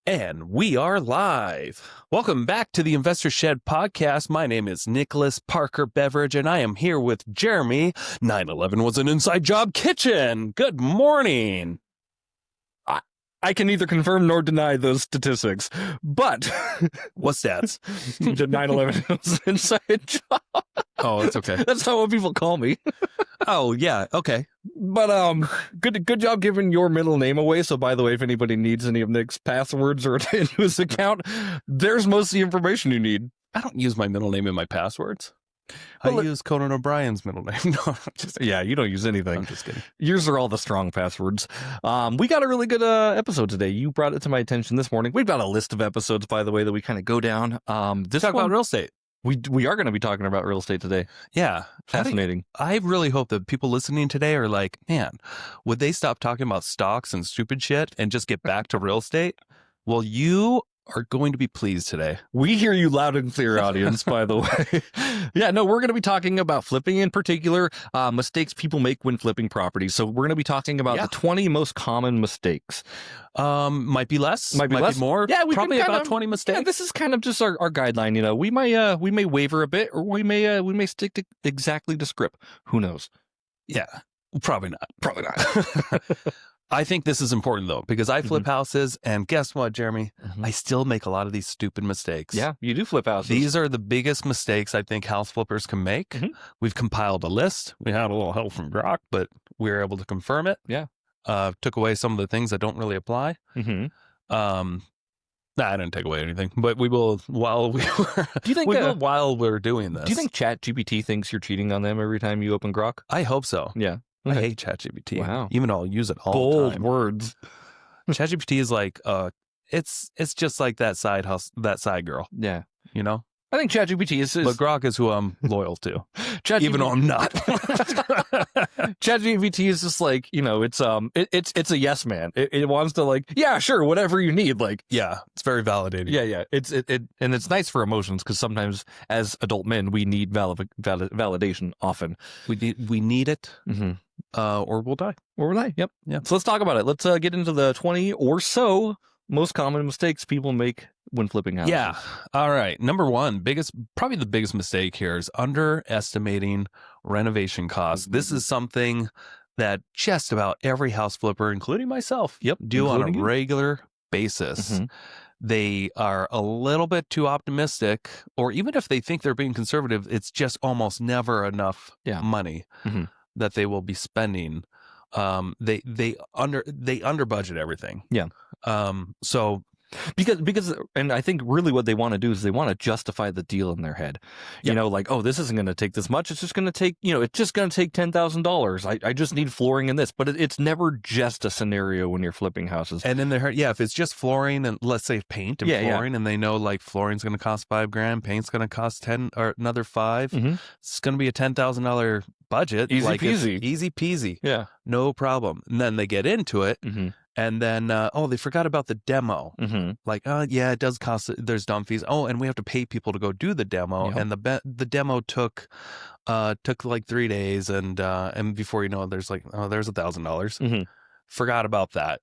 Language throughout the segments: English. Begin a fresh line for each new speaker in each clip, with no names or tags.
And we are live. Welcome back to the Investor Shed podcast. My name is Nicholas Parker Beveridge, and I am here with Jeremy. 9/11 was an inside job kitchen. Good morning.
I can neither confirm nor deny those statistics, but
what stats?
9/11 was an inside job.
Oh, it's okay.
That's not what people call me.
Oh, yeah. Okay.
But good job giving your middle name away. So by the way, if anybody needs any of Nick's passwords or into his account, there's most of the information you need.
I don't use my middle name in my passwords. I use Conan O'Brien's middle name. No, I'm just
yeah, you don't use anything.
I'm just kidding.
Yours are all the strong passwords. We got a really good episode today. You brought it to my attention this morning. We've got a list of episodes, by the way, that we kind of go down.
This talk about real estate.
We are going to be talking about real estate today.
Yeah.
Fascinating.
I really hope that people listening today are like, man, would they stop talking about stocks and stupid shit and just get back to real estate? Well, you are going to be pleased today.
We hear you loud and clear, audience, by the way. Yeah, no, we're going to be talking about flipping in particular, mistakes people make when flipping properties. So we're going to be talking about the 20 most common mistakes.
Might be less, might be more.
Yeah, we
probably about 20 mistakes.
Yeah, this is kind of just our guideline. You know, we may waver a bit, or we may stick to exactly the script. Who knows?
Yeah, probably not.
Probably not.
I think this is important, though, because I flip houses, and guess what, Jeremy? I still make a lot of these stupid mistakes.
Yeah, you do flip houses.
These are the biggest mistakes I think house flippers can make. We've compiled a list. We had a little help from Grok, but we were able to confirm it.
Yeah.
Took away some of the things that don't really apply. I didn't take away anything, but we will while we were.
Do you think
while we're doing this?
Do you think ChatGPT thinks you're cheating on them every time you open Grok?
I hope so.
Yeah.
I hate ChatGPT.
Wow.
Even though I'll use it all
Bold
the time.
words.
ChatGPT is like, it's just like that side girl.
Yeah.
You know?
I think ChatGPT is...
But Grok is who I'm loyal to.
Even
though I'm not.
ChatGPT is just like, you know, it's a yes man. It wants to like, yeah, sure, whatever you need. Like,
yeah, it's very validating.
Yeah. And it's nice for emotions because sometimes as adult men, we need validation often.
We need it. Or we'll die.
Yep. Yeah. So let's talk about it. Let's get into the 20 or so most common mistakes people make when flipping houses.
Yeah. All right. Number one, probably the biggest mistake here is underestimating renovation costs. This is something that just about every house flipper, including myself, do on a regular basis. They are a little bit too optimistic, or even if they think they're being conservative, it's just almost never enough money that they will be spending. They under budget everything.
Yeah.
So
because and I think really what they want to do is they want to justify the deal in their head. You know, like, oh, this isn't going to take this much. It's just going to take, it's just going to take $10,000. I just need flooring in this, but it's never just a scenario when you're flipping houses.
And in their head, if it's just flooring and let's say paint and flooring, and they know like flooring's going to cost $5,000, paint's going to cost 10 or another $5,000. It's going to be a $10,000 budget.
Easy peasy.
Easy peasy.
Yeah.
No problem. And then they get into it. And then, they forgot about the demo. Like, it does cost, there's dumb fees. Oh, and we have to pay people to go do the demo. And the demo took like 3 days. And before you know it, there's like, there's $1,000. Forgot about that.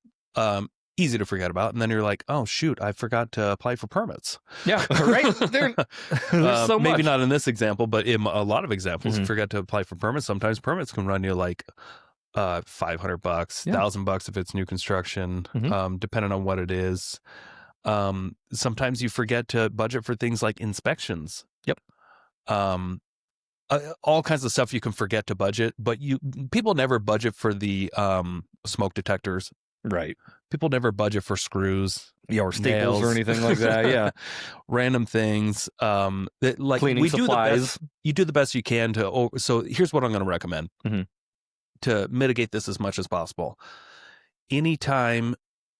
Easy to forget about. And then you're like, oh, shoot, I forgot to apply for permits.
Yeah, right. There's so much.
Maybe not in this example, but in a lot of examples, you forget to apply for permits. Sometimes permits can run you like $500, $1,000 if it's new construction, depending on what it is. Sometimes you forget to budget for things like inspections.
Yep.
All kinds of stuff you can forget to budget, but people never budget for the smoke detectors.
Right.
People never budget for screws.
Yeah, or staples or anything like that. Yeah.
Random things. Like
cleaning supplies.
You do the best you can to. So here's what I'm going to recommend to mitigate this as much as possible. Anytime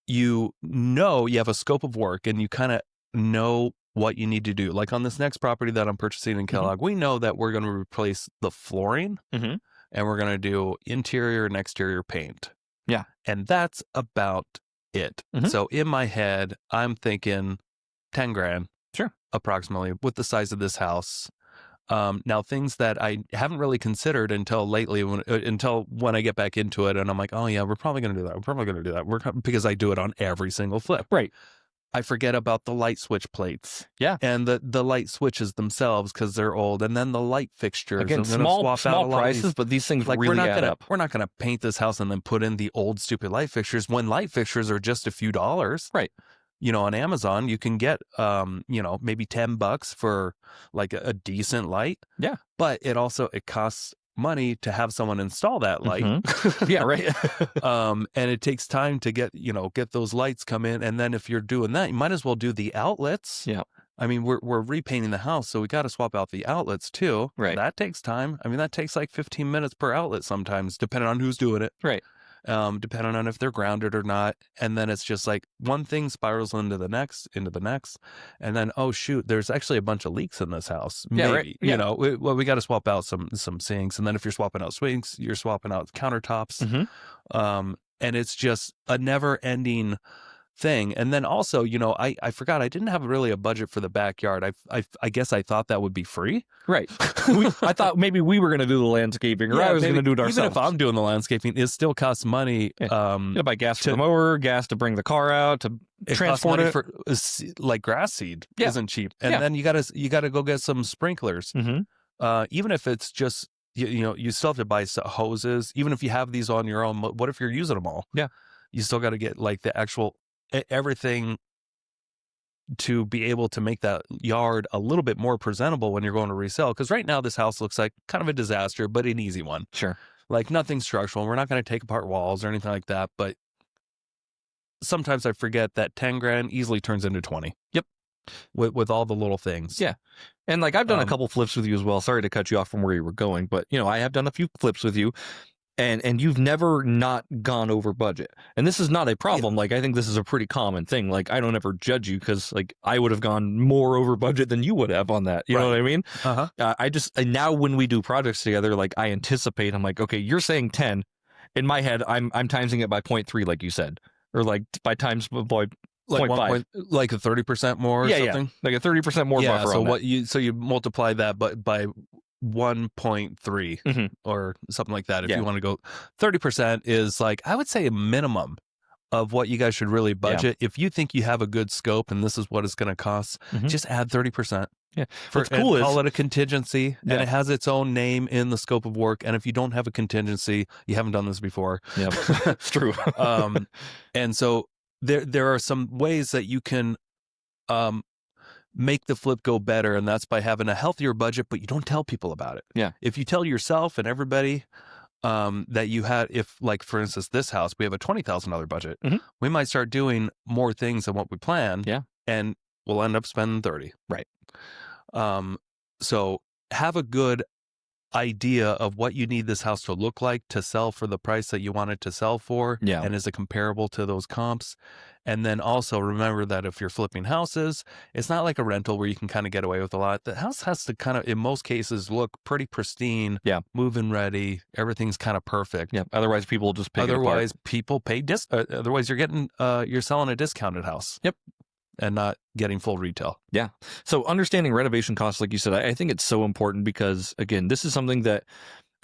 you have a scope of work and you kind of know what you need to do, like on this next property that I'm purchasing in Kellogg, we know that we're going to replace the flooring and we're going to do interior and exterior paint.
Yeah.
And that's about it. So in my head, I'm thinking $10,000.
Sure.
Approximately with the size of this house. Now, things that I haven't really considered until lately, until when I get back into it and I'm like, oh yeah, we're probably going to do that. We're probably going to do that. Because I do it on every single flip.
Right.
I forget about the light switch plates.
Yeah.
And the light switches themselves because they're old. And then the light fixtures.
Again,
I'm gonna
small
swap out a lot of
prices,
these.
but these things
Like
really add up.
we're not gonna paint this house and then put in the old stupid light fixtures when light fixtures are just a few dollars.
Right.
You know, on Amazon you can get you know, maybe $10 for like a decent light.
Yeah.
But it costs money to have someone install that light.
Yeah, right.
And it takes time to get those lights come in. And then if you're doing that, you might as well do the outlets.
Yeah.
I mean, we're repainting the house, so we got to swap out the outlets too.
Right.
That takes time. I mean, that takes like 15 minutes per outlet sometimes, depending on who's doing it.
Right.
Depending on if they're grounded or not. And then it's just like one thing spirals into the next. And then, oh, shoot, there's actually a bunch of leaks in this house.
Yeah,
Maybe,
right. Yeah.
you know, we got to swap out some sinks. And then if you're swapping out sinks, you're swapping out countertops. And it's just a never ending thing. And then also, you know, I forgot I didn't have really a budget for the backyard. I guess I thought that would be free.
Right. I thought maybe we were going to do the landscaping, or I was going to do it ourselves.
Even if I'm doing the landscaping, it still costs money.
You gotta buy gas for the mower, gas to bring the car out, to transport it.
For like grass seed isn't cheap. And then you gotta go get some sprinklers. Even if it's just you know, you still have to buy hoses. Even if you have these on your own, what if you're using them all?
Yeah,
you still got to get like the actual everything to be able to make that yard a little bit more presentable when you're going to resell. Because right now this house looks like kind of a disaster, but an easy one.
Sure.
Like nothing structural. We're not going to take apart walls or anything like that. But sometimes I forget that 10 grand easily turns into 20.
Yep.
With all the little things.
Yeah. And like I've done a couple flips with you as well. Sorry to cut you off from where you were going, but you know, I have done a few flips with you. And you've never not gone over budget. And this is not a problem. Yeah. Like, I think this is a pretty common thing. Like, I don't ever judge you because, like, I would have gone more over budget than you would have on that. You know what I mean? I just, and now when we do projects together, like, I anticipate, I'm like, okay, you're saying 10. In my head, I'm timesing it by 0.3, like you said. Or, like, by times by
like
0.5.
Like a 30% more or something?
Yeah. Like a 30% more buffer
so
on
what that. So you multiply that by 1.3 or something like that. If you want to go 30% is like, I would say a minimum of what you guys should really budget. If you think you have a good scope and this is what it's going to cost, just add 30%.
Yeah.
What's cool is call it a contingency and it has its own name in the scope of work. And if you don't have a contingency, you haven't done this before.
Yeah, it's true.
And so there are some ways that you can make the flip go better, and that's by having a healthier budget, but you don't tell people about it.
Yeah.
If you tell yourself and everybody that you had, if like for instance this house, we have a $20,000 budget, we might start doing more things than what we planned.
Yeah.
And we'll end up spending 30.
Right.
So have a good idea of what you need this house to look like to sell for the price that you want it to sell for.
Yeah.
And is it comparable to those comps? And then also remember that if you're flipping houses, it's not like a rental where you can kind of get away with a lot. The house has to kind of, in most cases, look pretty pristine.
Yeah.
Move-in ready. Everything's kind of perfect.
Yeah. Otherwise, people will just pay.
Otherwise, people pay otherwise, you're selling a discounted house.
Yep.
And not getting full retail.
Yeah. So understanding renovation costs, like you said, I think it's so important because, again, this is something that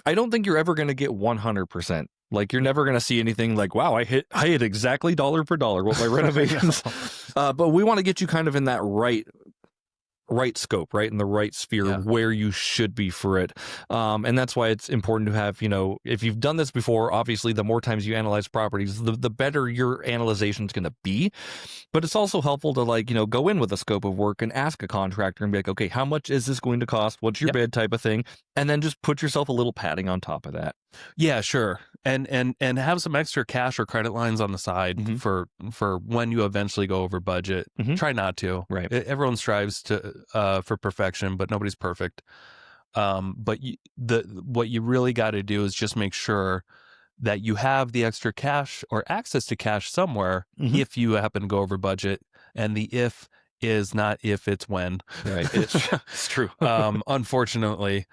I don't think you're ever going to get 100%. Like, you're never going to see anything like, wow, I hit exactly dollar per dollar with my renovations. But we want to get you kind of in that right scope, right? In the right sphere where you should be for it. And that's why it's important to have, you know, if you've done this before, obviously the more times you analyze properties, the better your analyzation is going to be. But it's also helpful to, like, you know, go in with a scope of work and ask a contractor and be like, okay, how much is this going to cost? What's your bid type of thing? And then just put yourself a little padding on top of that.
Yeah, sure. And have some extra cash or credit lines on the side for when you eventually go over budget. Try not to.
Right.
Everyone strives for perfection, but nobody's perfect. But what you really got to do is just make sure that you have the extra cash or access to cash somewhere if you happen to go over budget. And the if is not if, it's when.
Right. It's true.
Unfortunately.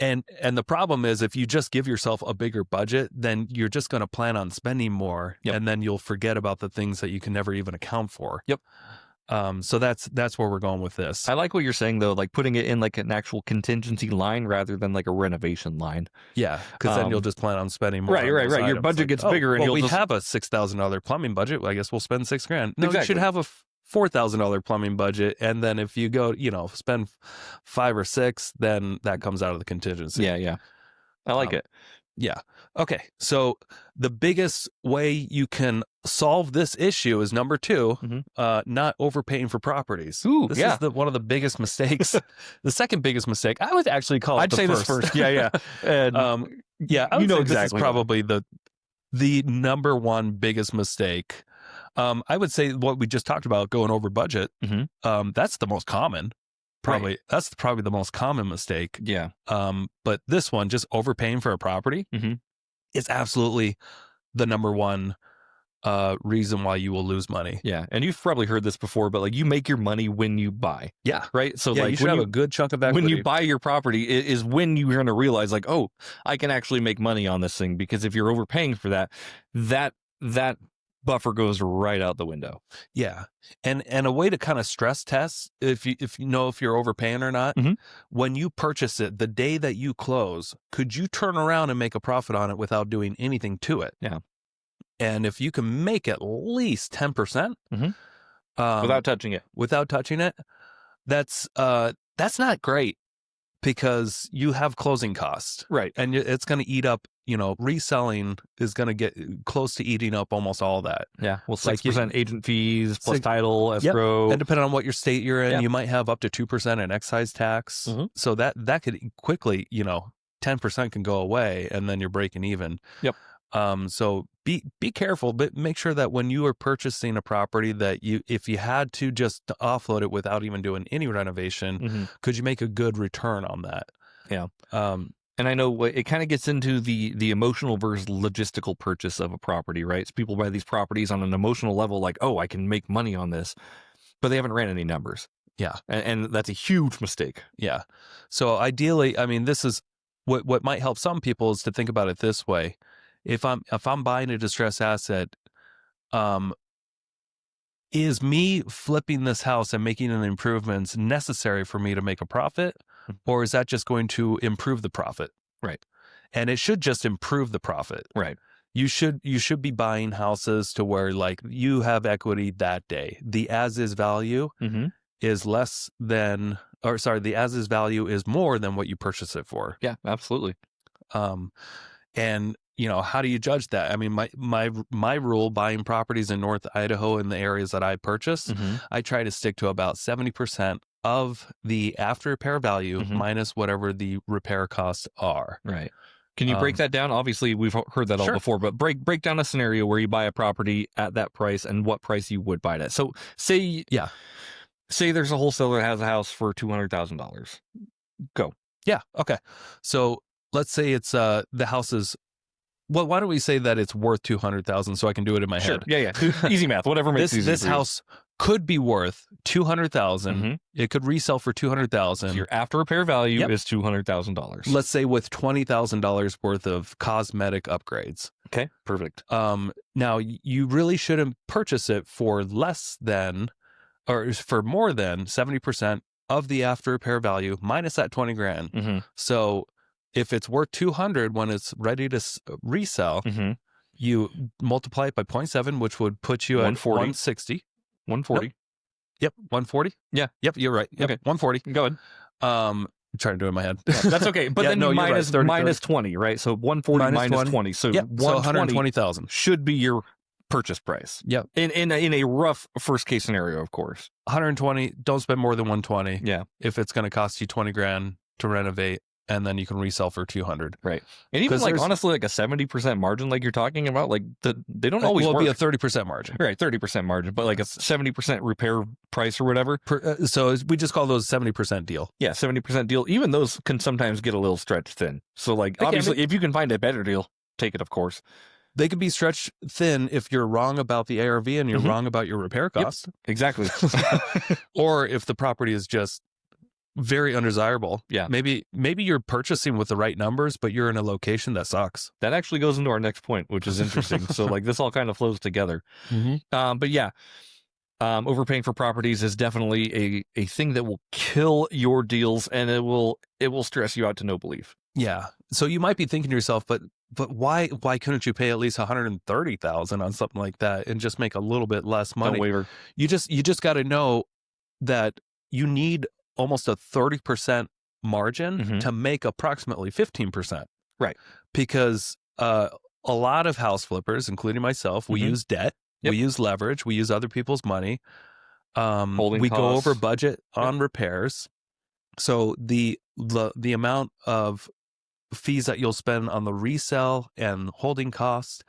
And the problem is if you just give yourself a bigger budget, then you're just going to plan on spending more, and then you'll forget about the things that you can never even account for.
Yep.
So that's where we're going with this.
I like what you're saying though, like putting it in like an actual contingency line rather than like a renovation line.
Yeah, because then you'll just plan on spending more.
Right.
on those
Your
items.
budget
Like,
gets bigger, and
well,
you'll
we
just
have a $6,000 plumbing budget. I guess we'll spend $6,000. No, you
Exactly.
should have a $4,000 plumbing budget, and then if you go, spend 5 or 6, then that comes out of the contingency.
Yeah. I like it.
Yeah. Okay. So the biggest way you can solve this issue is number 2, not overpaying for properties.
Ooh,
this
yeah.
is one of the biggest mistakes. The second biggest mistake, I would actually call it
I'd
the
say
first.
this first. Yeah. And
yeah, I would say
exactly.
this is probably the number one biggest mistake. I would say what we just talked about, going over budget. That's the most common. Probably that's probably the most common mistake.
Yeah.
But this one, just overpaying for a property, is absolutely the number one reason why you will lose money.
Yeah. And you've probably heard this before, but like you make your money when you buy.
Yeah.
Right. So
yeah,
like
you should have a good chunk of equity.
when you buy your property is when you're going to realize like, oh, I can actually make money on this thing, because if you're overpaying for that buffer goes right out the window.
Yeah. And a way to kind of stress test if you know if you're overpaying or not, when you purchase it, the day that you close, could you turn around and make a profit on it without doing anything to it?
Yeah.
And if you can make at least 10%,
without touching it,
that's not great, because you have closing costs,
right?
And it's going to eat up. Reselling is going to get close to eating up almost all that.
Yeah, well, 6% agent fees plus title, escrow,
and depending on what your state you're in, you might have up to 2% in excise tax. So that could quickly, 10% can go away, and then you're breaking even.
Yep.
So be careful, but make sure that when you are purchasing a property, that if you had to just offload it without even doing any renovation, could you make a good return on that?
Yeah. And I know it kind of gets into the emotional versus logistical purchase of a property, right? So people buy these properties on an emotional level, like, oh, I can make money on this, but they haven't ran any numbers.
Yeah.
And that's a huge mistake.
Yeah. So ideally, I mean, this is what might help some people is to think about it this way. If I'm buying a distressed asset, is me flipping this house and making an improvements necessary for me to make a profit, or is that just going to improve the profit?
Right.
And it should just improve the profit.
Right.
You should be buying houses to where like you have equity that day. The as is value is less than, or sorry, the as is value is more than what you purchase it for.
Yeah, absolutely.
And how do you judge that? I mean, my rule, buying properties in North Idaho in the areas that I purchase, I try to stick to about 70% of the after repair value minus whatever the repair costs are.
Right. Can you break that down? Obviously, we've heard that all before, but break down a scenario where you buy a property at that price and what price you would buy it at. So say there's a wholesaler that has a house for $200,000. Go.
Yeah. Okay. So let's say it's the house is. Well, why don't we say that it's worth $200,000 so I can do it in my head?
Yeah. Easy math. Whatever makes it easy.
This house could be worth $200,000. It could resell for $200,000.
So your after repair value is $200,000.
Let's say with $20,000 worth of cosmetic upgrades.
Okay, perfect.
Now you really shouldn't purchase it for less than, or for more than 70% of the after repair value minus that $20,000. So if it's worth 200 when it's ready to resell, you multiply it by 0.7, which would put you at 160.
140.
Yep, 140.
Yeah.
Yep, you're right. Yep,
okay,
140.
Go ahead.
I'm trying to do it in my head.
That's okay. But then you minus 20, right? So 140 minus 20. So
yep, so 120,000
should be your purchase price.
Yeah.
In a rough first case scenario, of course.
120. Don't spend more than 120.
Yeah.
If it's going to cost you $20,000 to renovate, and then you can resell for 200.
Right. And even like honestly, like a 70% margin, like you're talking about, like they don't always work.
Be a 30% margin.
Right. 30% margin, but like a 70% repair price or whatever.
So we just call those 70% deal.
Yeah. 70% deal. Even those can sometimes get a little stretched thin. So like obviously if you can find a better deal, take it, of course.
They could be stretched thin if you're wrong about the ARV and you're wrong about your repair costs.
Yep, exactly.
Or if the property is just very undesirable.
Yeah.
Maybe you're purchasing with the right numbers, but you're in a location that sucks.
That actually goes into our next point, which is interesting. So like this all kind of flows together. But yeah, overpaying for properties is definitely a thing that will kill your deals, and it will stress you out to no belief.
Yeah. So you might be thinking to yourself, but why couldn't you pay at least $130,000 on something like that and just make a little bit less money?
Don't waver.
You just got to know that you need almost a 30% margin to make approximately 15%.
Right.
Because a lot of house flippers, including myself, we use debt, we use leverage, we use other people's money. We go over budget on repairs. So the amount of fees that you'll spend on the resale and holding costs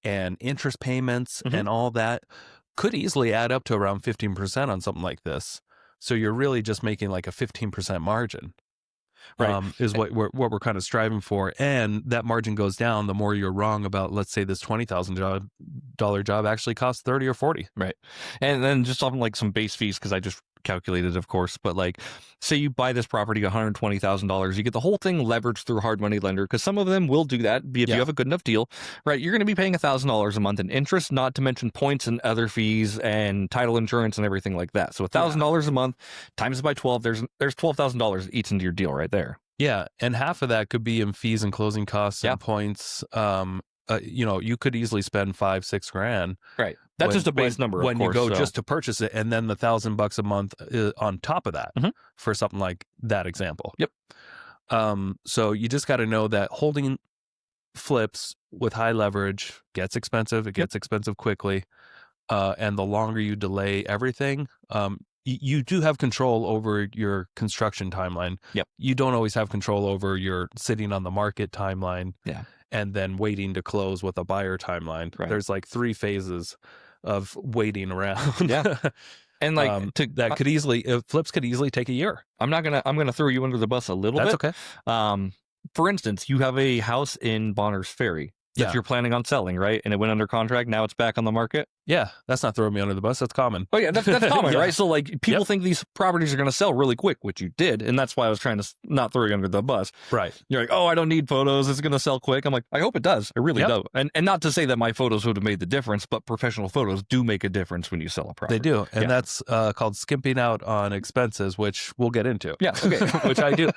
and interest payments and all that could easily add up to around 15% on something like this. So you're really just making like a 15% margin.
Right.
Is what we're kind of striving for. And that margin goes down the more you're wrong about, let's say this $20,000 job actually costs 30 or 40.
Right. And then just something like some base fees, because I just calculated, of course, but like, say you buy this property $120,000, you get the whole thing leveraged through a hard money lender, because some of them will do that if you have a good enough deal, right? You're going to be paying $1,000 a month in interest, not to mention points and other fees and title insurance and everything like that. So $1,000 a month times it by 12, there's $12,000 that eats into your deal right there.
Yeah, and half of that could be in fees and closing costs and points. You could easily spend $5-6 grand.
Right. That's just a base number,
when
of course,
you go just to purchase it, and then the $1,000 a month on top of that for something like that example.
Yep.
So you just got to know that holding flips with high leverage gets expensive. It gets expensive quickly, and the longer you delay everything, you do have control over your construction timeline.
Yep.
You don't always have control over your sitting on the market timeline.
Yeah.
And then waiting to close with a buyer timeline.
Right.
There's like 3 phases of waiting around.
Yeah. And like
flips could easily take a year.
I'm gonna throw you under the bus a little bit.
That's okay.
For instance, you have a house in Bonner's Ferry that you're planning on selling, right? And it went under contract. Now it's back on the market.
Yeah, that's not throwing me under the bus. That's common.
Oh yeah, that's common, right? So like people think these properties are going to sell really quick, which you did, and that's why I was trying to not throw you under the bus.
Right.
You're like, oh, I don't need photos. It's going to sell quick. I'm like, I hope it does. I really do. And not to say that my photos would have made the difference, but professional photos do make a difference when you sell a property.
They do, and that's called skimping out on expenses, which we'll get into.
Yeah. Okay.
Which I do.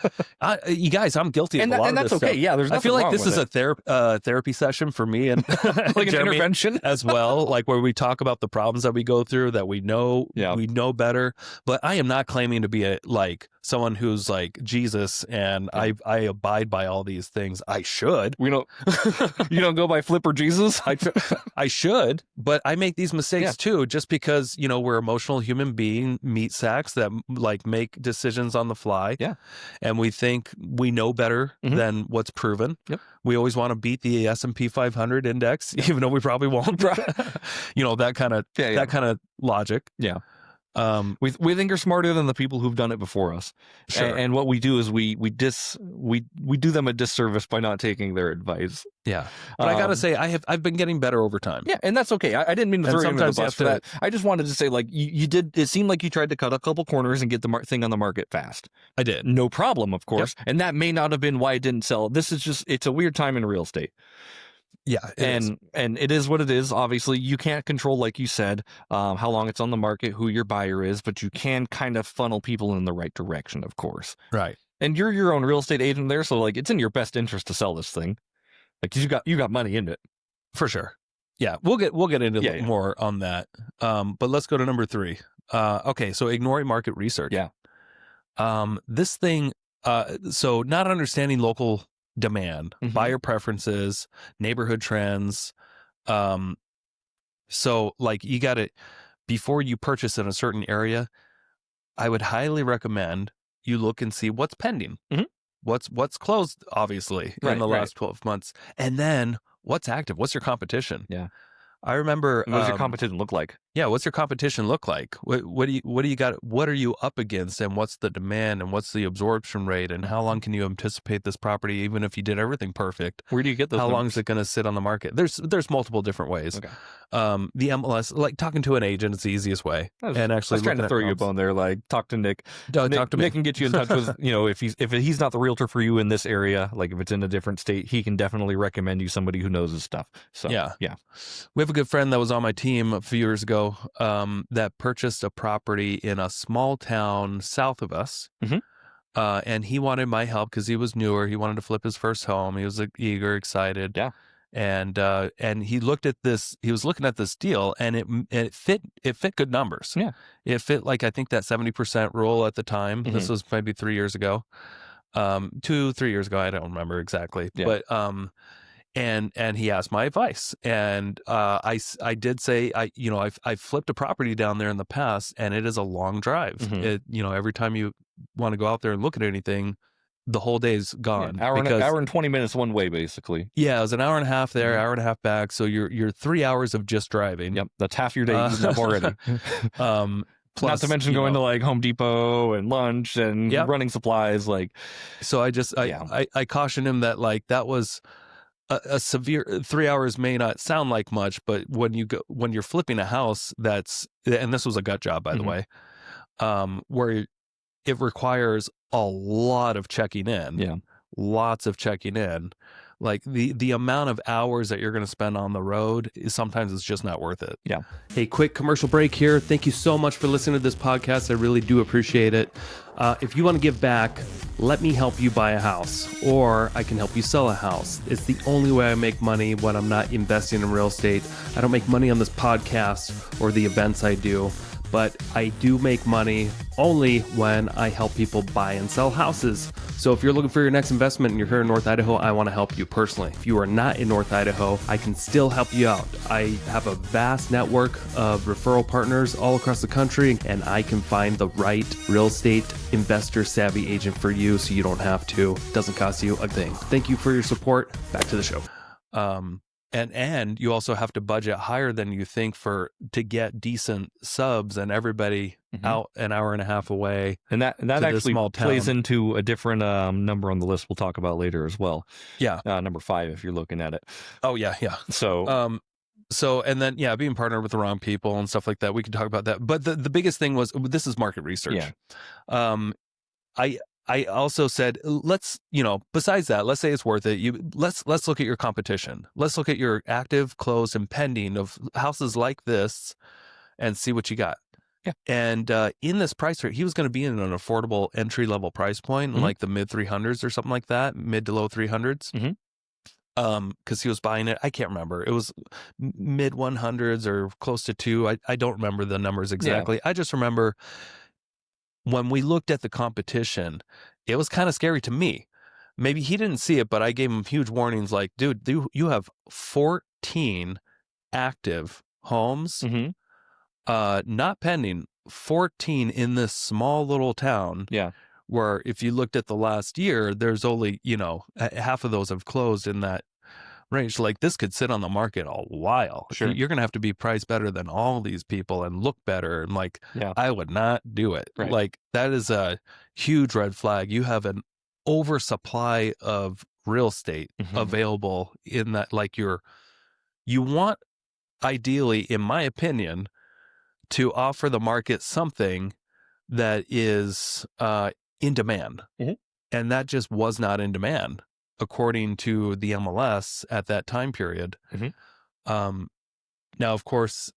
You guys, I'm guilty of a lot of this
that's okay.
stuff.
Yeah. There's.
I feel like this is a therapy session for me and
like an
Jeremy
intervention
as well, like where we talk about the problems that we go through that we know better. But I am not claiming to be someone who's like Jesus and I abide by all these things. I should.
You don't go by Flipper Jesus.
I should, but I make these mistakes too, just because we're emotional human being meat sacks that like make decisions on the fly. Yeah, and we think we know better than what's proven. Yep. We always want to beat the S&P 500 index, even though we probably won't. That kind of logic.
Yeah. We think you're smarter than the people who've done it before us.
Sure.
And what we do is we do them a disservice by not taking their advice.
Yeah. But I gotta say, I've been getting better over time.
Yeah, and that's okay. I didn't mean to throw you under the bus for that. I just wanted to say, like, you did. It seemed like you tried to cut a couple corners and get the thing on the market fast.
I did.
No problem, of course. Yep. And that may not have been why it didn't sell. This is just, it's a weird time in real estate.
Yeah,
and it is what it is. Obviously, you can't control, like you said, how long it's on the market, who your buyer is, but you can kind of funnel people in the right direction, of course.
Right.
And you're your own real estate agent there, so like it's in your best interest to sell this thing. Like you got money in it.
For sure. Yeah, we'll get into more on that. But let's go to number 3. Okay, so ignoring market research.
Yeah.
This thing. So not understanding local demand, buyer preferences, neighborhood trends. So like you got to, before you purchase in a certain area, I would highly recommend you look and see what's pending, what's closed, obviously, in the last 12 months, and then what's active, what's your competition.
Yeah.
I remember.
What does your competition look like?
Yeah, what's your competition look like? What do you got? What are you up against, and what's the demand, and what's the absorption rate, and how long can you anticipate this property, even if you did everything perfect?
Where do you get those?
How
numbers?
long is it going to sit on the market? There's multiple different ways.
Okay.
The MLS, like talking to an agent, is the easiest way.
And actually, I was trying to throw you a bone there. Like talk to Nick.
Talk to me.
Nick can get you in touch with if he's not the realtor for you in this area, like if it's in a different state, he can definitely recommend you somebody who knows his stuff. So yeah.
We have a good friend that was on my team a few years ago. ago that purchased a property in a small town south of us.
Mhm.
And he wanted my help because he was newer. He wanted to flip his first home. He was eager, excited.
Yeah.
And he looked at this. He was looking at this deal, and it fit good numbers.
Yeah.
It fit, like, I think that 70% rule at the time. This was maybe 3 years ago, 2-3 years ago. I don't remember exactly,
Yeah.
but and he asked my advice, and I did say, I flipped a property down there in the past, and it is a long drive. It, every time you want to go out there and look at anything, the whole day's gone.
Yeah, hour and 20 minutes one way, basically.
Yeah, it was an hour and a half there, hour and a half back. So you're 3 hours of just driving.
Yep, that's half your day eaten up already.
Plus,
not to mention going to like Home Depot and lunch and running supplies. Like,
so I cautioned him that, like, that was a severe 3 hours may not sound like much, but when you're flipping a house, and this was a gut job, by the way, where it requires a lot of checking in.
Yeah.
Lots of checking in. Like the amount of hours that you're going to spend on the road sometimes it's just not worth it.
Yeah.
Hey, quick commercial break here. Thank you so much for listening to this podcast. I really do appreciate it. If you want to give back, let me help you buy a house, or I can help you sell a house. It's the only way I make money when I'm not investing in real estate. I don't make money on this podcast or the events I do, but I do make money only when I help people buy and sell houses. So if you're looking for your next investment and you're here in North Idaho, I want to help you personally. If you are not in North Idaho, I can still help you out. I have a vast network of referral partners all across the country, and I can find the right real estate investor savvy agent for you so you don't have to. It doesn't cost you a thing. Thank you for your support. Back to the show. And you also have to budget higher than you think to get decent subs and everybody out an hour and a half away.
And that actually plays into a different number on the list we'll talk about later as well.
Yeah.
Number 5, if you're looking at it.
Oh, yeah. So, and then, being partnered with the wrong people and stuff like that, we can talk about that. But the biggest thing was, this is market research.
Yeah.
I also said, besides that, let's say it's worth it. Let's look at your competition. Let's look at your active, closed, and pending of houses like this and see what you got.
Yeah. And
in this price rate, he was going to be in an affordable entry-level price point, like the mid 300s or something like that, mid to low 300s. Because he was buying it, I can't remember. It was mid 100s or close to 2. I don't remember the numbers exactly. Yeah. I just remember when we looked at the competition, it was kind of scary to me. Maybe he didn't see it, but I gave him huge warnings like, dude, you have 14 active homes, not pending, 14 in this small little town.
Yeah.
Where if you looked at the last year, there's only, half of those have closed in that range. Like, this could sit on the market a while.
Sure.
You're going to have to be priced better than all these people and look better. And I would not do it.
Right.
Like, that is a huge red flag. You have an oversupply of real estate available in that, like, you want, ideally, in my opinion, to offer the market something that is in demand. And that just was not in demand, according to the MLS at that time period. Now, of course,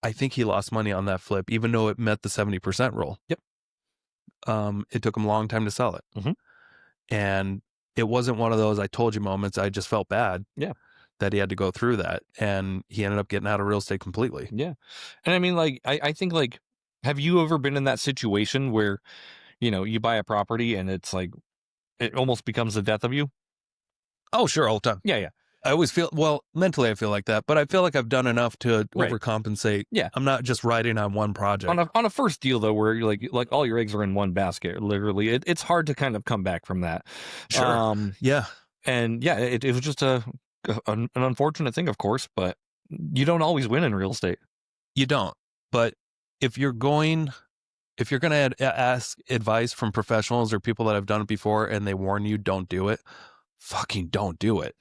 I think he lost money on that flip, even though it met the 70% rule.
Yep.
It took him a long time to sell it. And it wasn't one of those I told you moments. I just felt bad.
Yeah.
That he had to go through that. And he ended up getting out of real estate completely.
Yeah. And I mean, like, I think, like, have you ever been in that situation where, you buy a property and it's like, it almost becomes the death of you?
Oh, sure. All the time.
Yeah.
I always feel, mentally I feel like that, but I feel like I've done enough to overcompensate.
Yeah.
I'm not just riding on one project.
On a first deal, though, where you're like all your eggs are in one basket, literally, it's hard to kind of come back from that.
Sure. Yeah.
And yeah, it was just an unfortunate thing, of course, but you don't always win in real estate.
You don't. But if you're going to ask advice from professionals or people that have done it before and they warn you, don't do it, fucking don't do it,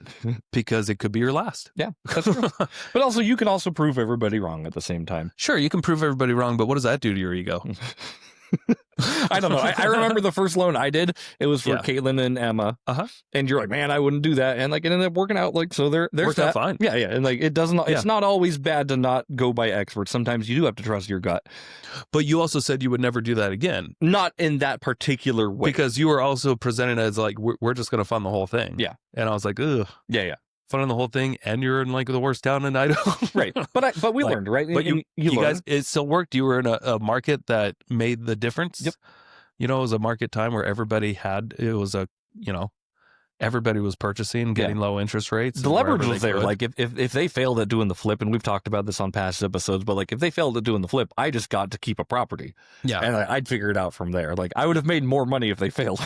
because it could be your last.
Yeah, that's true. But also, you can also prove everybody wrong at the same time.
Sure, you can prove everybody wrong, but what does that do to your ego?
I don't know. I remember the first loan I did. It was for Caitlin and Emma. And you're like, man, I wouldn't do that. And like, it ended up working out. Like, so there's
Worked
that.
out fine.
Yeah. And like, it doesn't, it's not always bad to not go by experts. Sometimes you do have to trust your gut.
But you also said you would never do that again.
Not in that particular way.
Because you were also presented as like, we're just going to fund the whole thing.
Yeah.
And I was like, ugh.
Yeah.
Funding the whole thing, and you're in like the worst town in Idaho.
Right. But we learned, right?
But you guys, it still worked. You were in a market that made the difference.
Yep.
You know, it was a market time where everybody was purchasing, getting low interest rates.
The leverage was there. Like if they failed at doing the flip, and we've talked about this on past episodes, but like if they failed at doing the flip, I just got to keep a property.
Yeah.
And I'd figure it out from there. Like I would have made more money if they failed.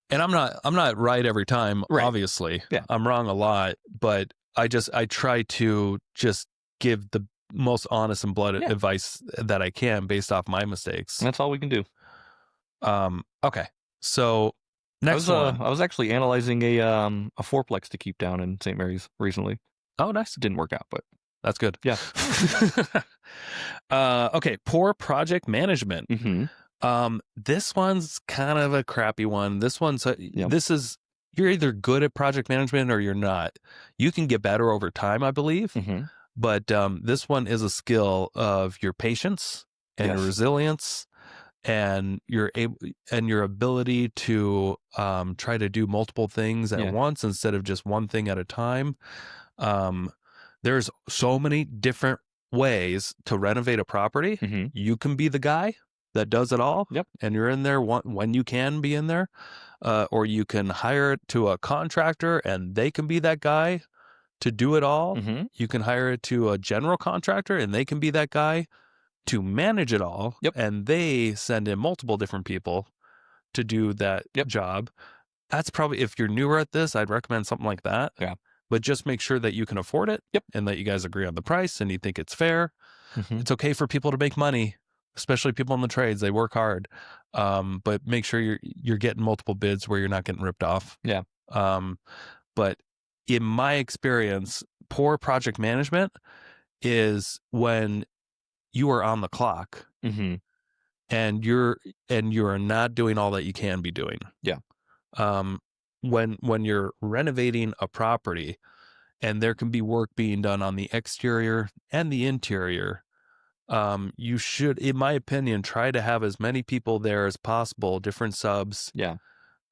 And I'm not right every time, obviously.
Yeah.
I'm wrong a lot, but I try to just give the most honest and blunt advice that I can based off my mistakes.
That's all we can do.
Okay. So next one.
I was actually analyzing a fourplex to keep down in St. Mary's recently.
Oh, nice.
It didn't work out, but
that's good.
Yeah.
Okay. Poor project management.
Mm-hmm.
This one's kind of a crappy one. This one's you're either good at project management or you're not. You can get better over time, I believe.
Mm-hmm.
But this one is a skill of your patience and your resilience and your ability to try to do multiple things at once instead of just one thing at a time. There's so many different ways to renovate a property.
Mm-hmm.
You can be the guy that does it all.
Yep.
And you're in there when you can be in there, or you can hire it to a contractor and they can be that guy to do it all.
Mm-hmm.
You can hire it to a general contractor and they can be that guy to manage it all.
Yep.
And they send in multiple different people to do that job. That's probably, if you're newer at this, I'd recommend something like that.
Yeah.
But just make sure that you can afford it.
Yep.
And that you guys agree on the price and you think it's fair.
Mm-hmm.
It's okay for people to make money, especially people in the trades. They work hard. But make sure you're getting multiple bids where you're not getting ripped off.
Yeah.
But in my experience, poor project management is when you are on the clock
mm-hmm.
and you're not doing all that you can be doing.
Yeah.
When you're renovating a property and there can be work being done on the exterior and the interior, you should, in my opinion, try to have as many people there as possible, different subs.
Yeah.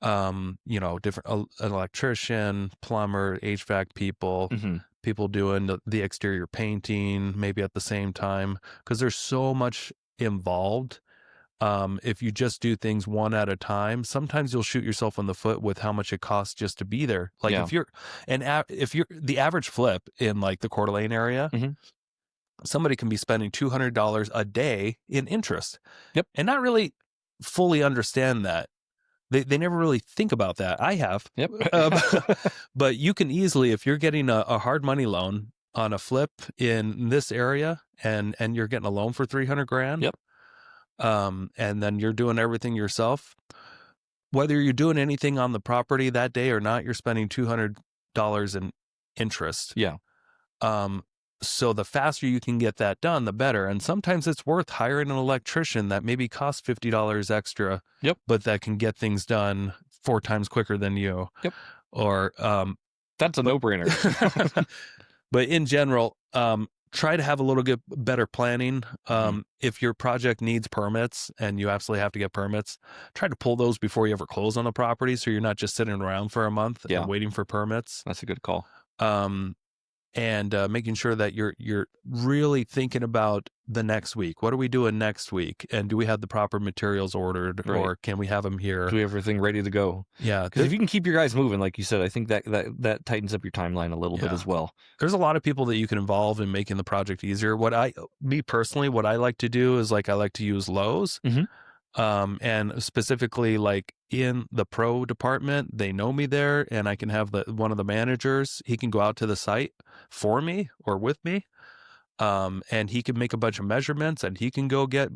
Different an electrician, plumber, HVAC people,
mm-hmm.
people doing the exterior painting, maybe at the same time, because there's so much involved. If you just do things one at a time, sometimes you'll shoot yourself in the foot with how much it costs just to be there. Like if you're the average flip in like the Coeur d'Alene area,
mm-hmm.
somebody can be spending $200 a day in interest.
Yep.
And not really fully understand that. They never really think about that. I have.
Yep.
But you can easily, if you're getting a hard money loan on a flip in this area and you're getting a loan for $300,000.
Yep.
And then you're doing everything yourself, whether you're doing anything on the property that day or not, you're spending $200 in interest.
Yeah.
So the faster you can get that done, the better. And sometimes it's worth hiring an electrician that maybe costs $50 extra.
Yep.
But that can get things done 4 times quicker than you.
Yep.
Or
that's a no-brainer.
But in general, try to have a little bit better planning. If your project needs permits and you absolutely have to get permits, try to pull those before you ever close on the property, so you're not just sitting around for a month and waiting for permits.
That's a good call.
And making sure that you're really thinking about the next week. What are we doing next week? And do we have the proper materials ordered, or can we have them here?
Do we have everything ready to go?
Yeah,
because if you can keep your guys moving, like you said, I think that tightens up your timeline a little bit as well.
There's a lot of people that you can involve in making the project easier. What I like to do is I like to use Lowe's.
Mm-hmm.
And specifically like in the pro department, they know me there, and I can have one of the managers, he can go out to the site for me or with me. And he can make a bunch of measurements and he can go get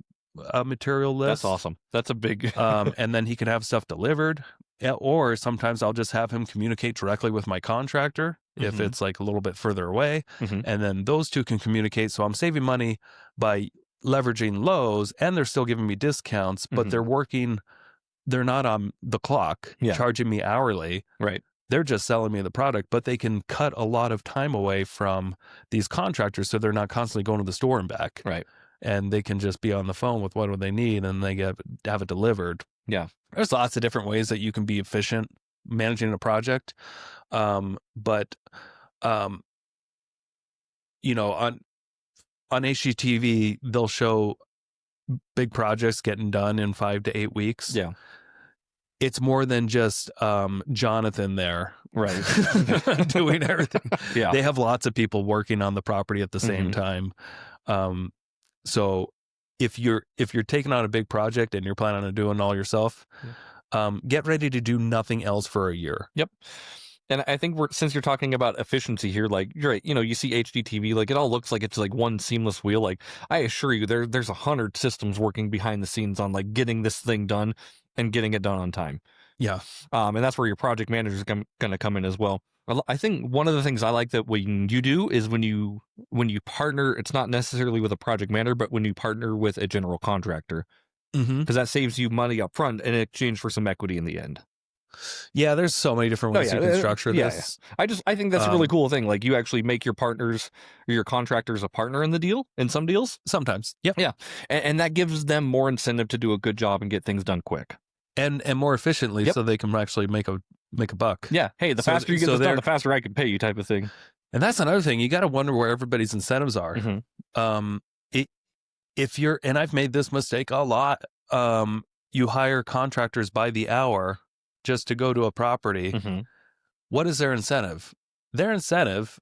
a material list.
That's awesome. That's a big,
and then he can have stuff delivered, or sometimes I'll just have him communicate directly with my contractor if it's like a little bit further away.
Mm-hmm.
And then those two can communicate. So I'm saving money by leveraging Lowe's, and they're still giving me discounts, but they're not on the clock charging me hourly.
Right.
They're just selling me the product, but they can cut a lot of time away from these contractors, so they're not constantly going to the store and back.
Right.
And they can just be on the phone with what do they need, and they have it delivered.
Yeah.
There's lots of different ways that you can be efficient managing a project. But you know, on HGTV, they'll show big projects getting done in 5 to 8 weeks.
Yeah.
It's more than just Jonathan there,
right,
doing everything.
Yeah,
they have lots of people working on the property at the same time. So if you're taking on a big project and you're planning on doing it all yourself, get ready to do nothing else for a year.
Yep. And I think since you're talking about efficiency here, like you're right, you know, you see HGTV, like it all looks like it's like one seamless wheel. Like I assure you, there's 100 systems working behind the scenes on like getting this thing done and getting it done on time.
Yeah.
And that's where your project manager is going to come in as well. I think one of the things I like that when you do is when you partner, it's not necessarily with a project manager, but when you partner with a general contractor, because that saves you money up front in exchange for some equity in the end.
Yeah, there's so many different ways you can structure this.
Yeah. I think that's a really cool thing. Like you actually make your partners or your contractors a partner in the deal in some deals.
Sometimes. Yep.
Yeah. And that gives them more incentive to do a good job and get things done quick.
And more efficiently, so they can actually make a buck.
Yeah. Hey, the faster you get this done, the faster I can pay you, type of thing.
And that's another thing. You got to wonder where everybody's incentives are. If you're, and I've made this mistake a lot. You hire contractors by the hour just to go to a property. What is their incentive? Their incentive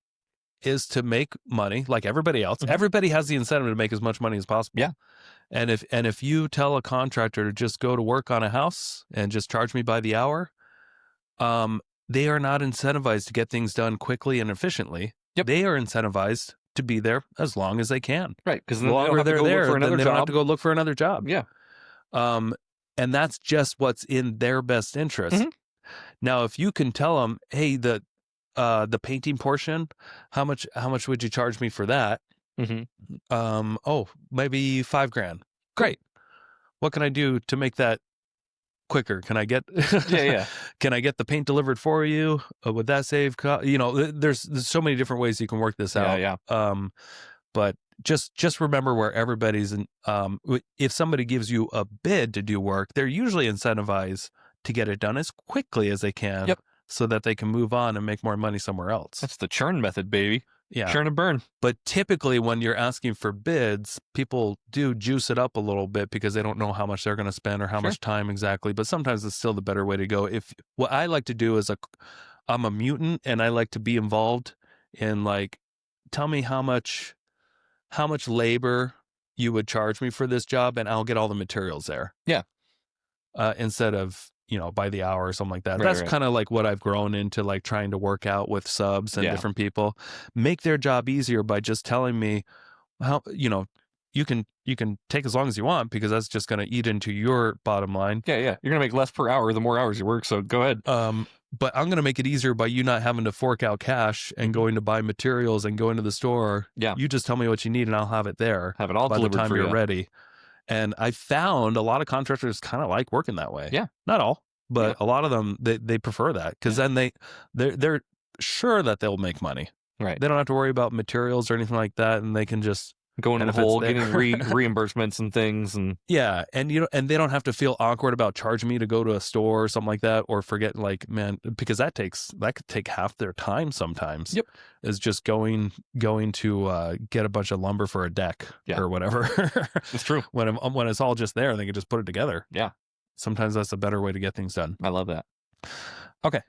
is to make money like everybody else. Everybody has the incentive to make as much money as possible.
Yeah.
And if you tell a contractor to just go to work on a house and just charge me by the hour, they are not incentivized to get things done quickly and efficiently.
Yep.
They are incentivized to be there as long as they can.
Right. Because
the longer they're there, then they don't have to go look for another job.
Yeah.
And that's just what's in their best interest. Now, if you can tell them, hey, the painting portion, how much would you charge me for that? Oh, maybe $5,000. Great. What can I do to make that quicker? Can I get Can I get the paint delivered for you? Would that save you know, there's so many different ways you can work this out. But just remember where everybody's in. If somebody gives you a bid to do work, they're usually incentivized to get it done as quickly as they can, so that they can move on and make more money somewhere else.
That's the churn method, baby.
Yeah.
Churn and burn.
But typically when you're asking for bids, people do juice it up a little bit because they don't know how much they're going to spend or how much time exactly. But sometimes it's still the better way to go. What I like to do is I'm a mutant and I like to be involved in like, tell me how much labor you would charge me for this job and I'll get all the materials there.
Yeah.
Instead of, you know, by the hour or something like that. That's kind of like what I've grown into, like trying to work out with subs and different people. Make their job easier by just telling me how, you know, you can take as long as you want because that's just going to eat into your bottom line.
Yeah. You're going to make less per hour the more hours you work. So go ahead.
But I'm going to make it easier by you not having to fork out cash and going to buy materials and going to the store.
Yeah.
You just tell me what you need and I'll have it there.
Have it all
by the
delivered
time
for
you're
you.
ready. And I found a lot of contractors kind of like working that way.
Yeah.
Not all, but a lot of them, they prefer that because then they're sure that they'll make money.
Right.
They don't have to worry about materials or anything like that. And they can just
go in the hole, getting reimbursements and things. And
and you know, and they don't have to feel awkward about charging me to go to a store or something like that, or forget like, man, because that could take half their time sometimes.
Yep.
Is just going to get a bunch of lumber for a deck or whatever.
It's true.
When it's all just there, they can just put it together.
Yeah.
Sometimes that's a better way to get things done.
I love that.
Okay.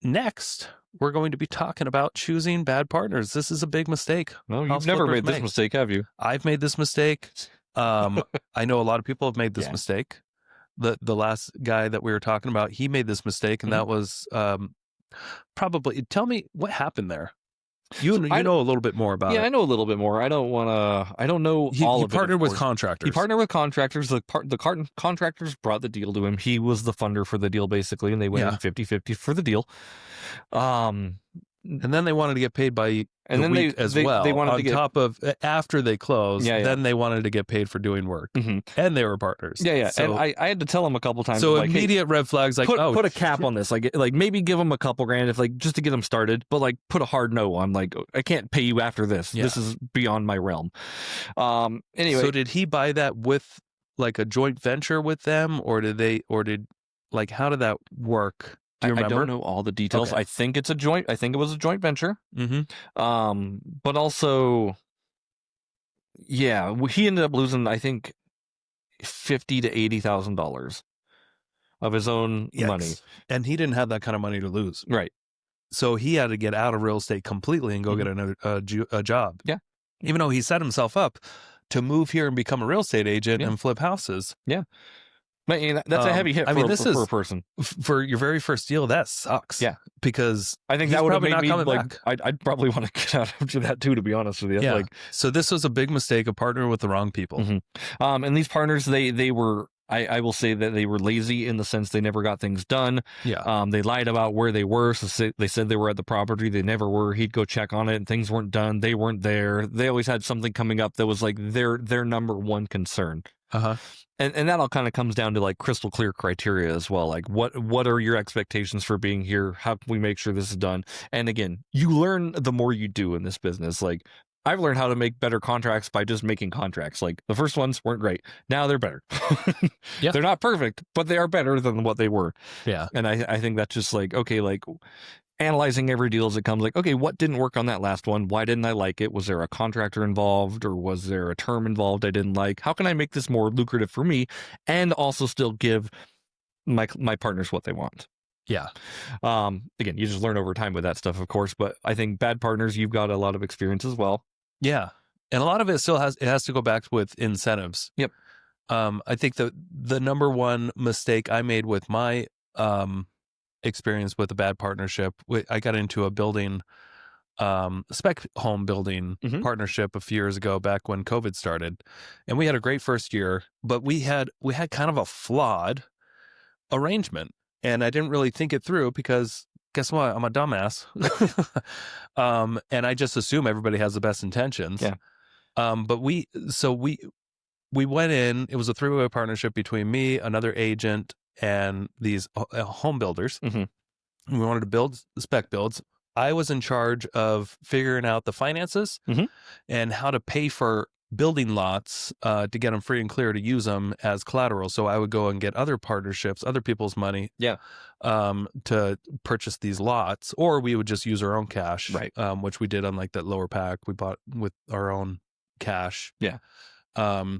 Next, we're going to be talking about choosing bad partners. This is a big mistake.
No, you've never made this mistake, have you?
I've made this mistake. I know a lot of people have made this mistake. The last guy that we were talking about, he made this mistake, and that was probably. Tell me what happened there. You know a little bit more about it.
Yeah, I know a little bit more. I don't know all of it.
He partnered with contractors.
He partnered with contractors. The contractors brought the deal to him. He was the funder for the deal, basically, and they went in 50-50 for the deal.
And then they wanted to get paid by
And
the
then
week as
they
well.
wanted
On
to get
top of after they closed,
Yeah, yeah.
then they wanted to get paid for doing work, and they were partners.
Yeah, yeah.
So,
and I had to tell them a couple times.
so
like, hey,
immediate red flags, like
put a cap on this, like maybe give them a couple grand if like just to get them started, but like put a hard no on, like I can't pay you after this.
Yeah.
This is beyond my realm. Anyway,
so did he buy that with like a joint venture with them, or like how did that work? Do you remember?
I don't know all the details.
Okay.
I think it was a joint venture. But also, yeah, he ended up losing, I think, $50,000 to $80,000 of his own money,
and he didn't have that kind of money to lose.
Right.
So he had to get out of real estate completely and go get a job.
Yeah.
Even though he set himself up to move here and become a real estate agent and flip houses.
Yeah. But that's a heavy hit for a person.
For your very first deal, that sucks.
Yeah.
Because
I think
he's
that would have
probably
made
not
me
coming
like, I'd probably want to get out after that too, to be honest with you.
Yeah.
Like,
so this was a big mistake of partnering with the wrong people.
And these partners, they were, I will say that they were lazy in the sense they never got things done.
Yeah.
They lied about where they were. So they said they were at the property. They never were. He'd go check on it and things weren't done. They weren't there. They always had something coming up that was like their number one concern. And that all kind of comes down to like crystal clear criteria as well. Like what are your expectations for being here? How can we make sure this is done? And again, you learn the more you do in this business. Like I've learned how to make better contracts by just making contracts. Like the first ones weren't great. Now they're better.
Yeah.
They're not perfect, but they are better than what they were.
Yeah.
And I think that's just like, okay, like analyzing every deal as it comes, like, okay, what didn't work on that last one? Why didn't I like it? Was there a contractor involved, or was there a term involved I didn't like? How can I make this more lucrative for me and also still give my partners what they want?
Yeah.
Again, you just learn over time with that stuff, of course, but I think bad partners, you've got a lot of experience as well.
Yeah. And a lot of it still has to go back with incentives.
Yep.
I think the number one mistake I made with my experience with a bad partnership, I got into a building, spec home building partnership a few years ago, back when COVID started, and we had a great first year, but we had kind of a flawed arrangement, and I didn't really think it through because guess what? I'm a dumbass. And I just assume everybody has the best intentions.
Yeah.
But we went in, it was a 3-way partnership between me, another agent, and these home builders. We wanted to build spec builds. I was in charge of figuring out the finances and how to pay for building lots to get them free and clear to use them as collateral. So I would go and get other partnerships, other people's money, to purchase these lots, or we would just use our own cash,
right?
Which we did on like that lower pack. We bought with our own cash.
Yeah.
So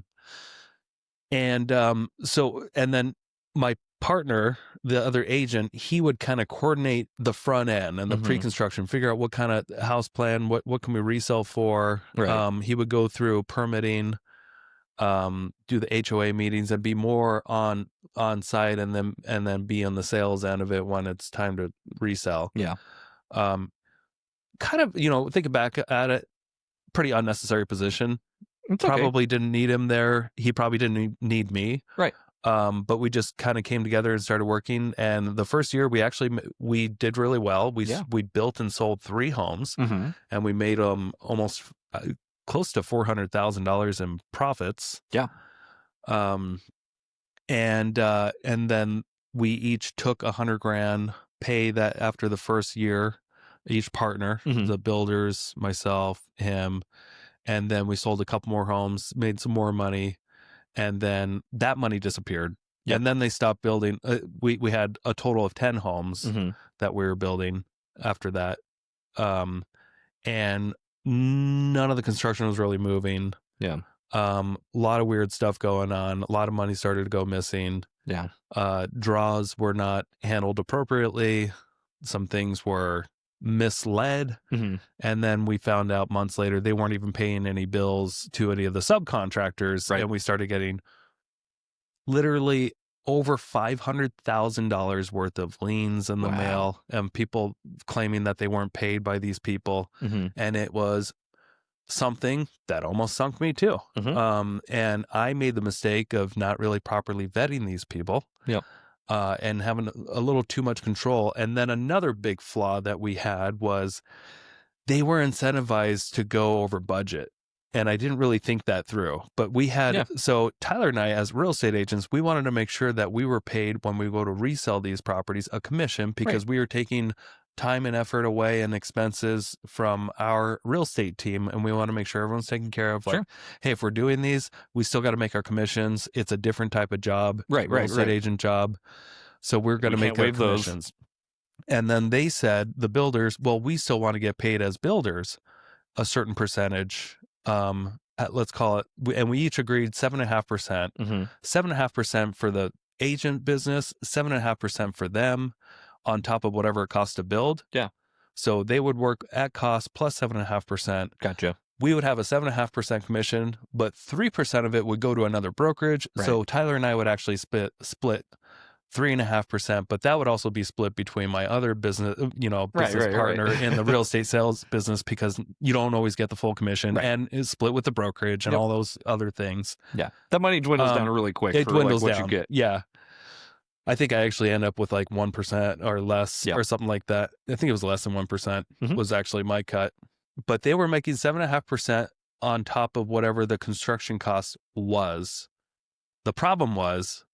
then my partner, the other agent, he would kind of coordinate the front end and the pre-construction, figure out what kind of house plan, what can we resell for.
Right.
He would go through permitting, do the HOA meetings, and be more on site, and then be on the sales end of it when it's time to resell.
Yeah.
Kind of, thinking back at it, pretty unnecessary position.
It's okay.
Probably didn't need him there. He probably didn't need me.
Right.
But we just kind of came together and started working. And the first year we did really well. We built and sold 3 homes, and we made almost close to $400,000 in profits.
Yeah.
And then we each took $100,000 pay that after the first year, each partner, the builders, myself, him, and then we sold a couple more homes, made some more money. And then that money disappeared. Yep. And then they stopped building. We had a total of 10 homes that we were building after that. And none of the construction was really moving.
Yeah.
A lot of weird stuff going on. A lot of money started to go missing.
Yeah.
Draws were not handled appropriately. Some things were misled, and then we found out months later they weren't even paying any bills to any of the subcontractors, and we started getting literally over $500,000 worth of liens in the mail, and people claiming that they weren't paid by these people, and it was something that almost sunk me too. And I made the mistake of not really properly vetting these people.
Yep.
and having a little too much control. And then another big flaw that we had was they were incentivized to go over budget. And I didn't really think that through. But we had, so Tyler and I, as real estate agents, we wanted to make sure that we were paid when we go to resell these properties a commission, because we are taking time and effort away and expenses from our real estate team. And we want to make sure everyone's taken care of. Like, hey, if we're doing these, we still got to make our commissions. It's a different type of job, real estate agent job. So we're going to make our commissions. And then they said, the builders, well, we still want to get paid as builders a certain percentage. Let's call it, and we each agreed 7.5%, 7.5% for the agent business, 7.5% for them on top of whatever it costs to build. Yeah. So they would work at cost plus 7.5%. Gotcha. We would have a 7.5% commission, but 3% of it would go to another brokerage. Right. So Tyler and I would actually split 3.5%, but that would also be split between my other business, business partner in the real estate sales business, because you don't always get the full commission, and is split with the brokerage and all those other things. Yeah.
That money dwindles down really quick. It dwindles down. What you get.
Yeah. I think I actually end up with like 1% or less or something like that. I think it was less than 1% was actually my cut, but they were making 7.5% on top of whatever the construction cost was. The problem was,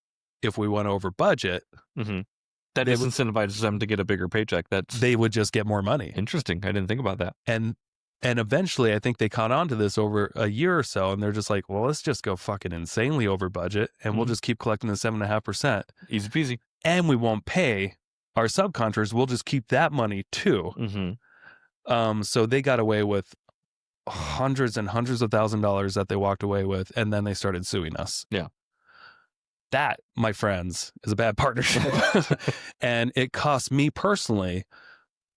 if we went over budget,
that incentivizes them to get a bigger paycheck.
They would just get more money.
Interesting. I didn't think about that.
And eventually, I think they caught on to this over a year or so, and they're just like, well, let's just go fucking insanely over budget, and we'll just keep collecting the 7.5%.
Easy peasy.
And we won't pay our subcontractors. We'll just keep that money too. So they got away with hundreds and hundreds of $1,000s that they walked away with, and then they started suing us. Yeah. That, my friends, is a bad partnership. And it cost me personally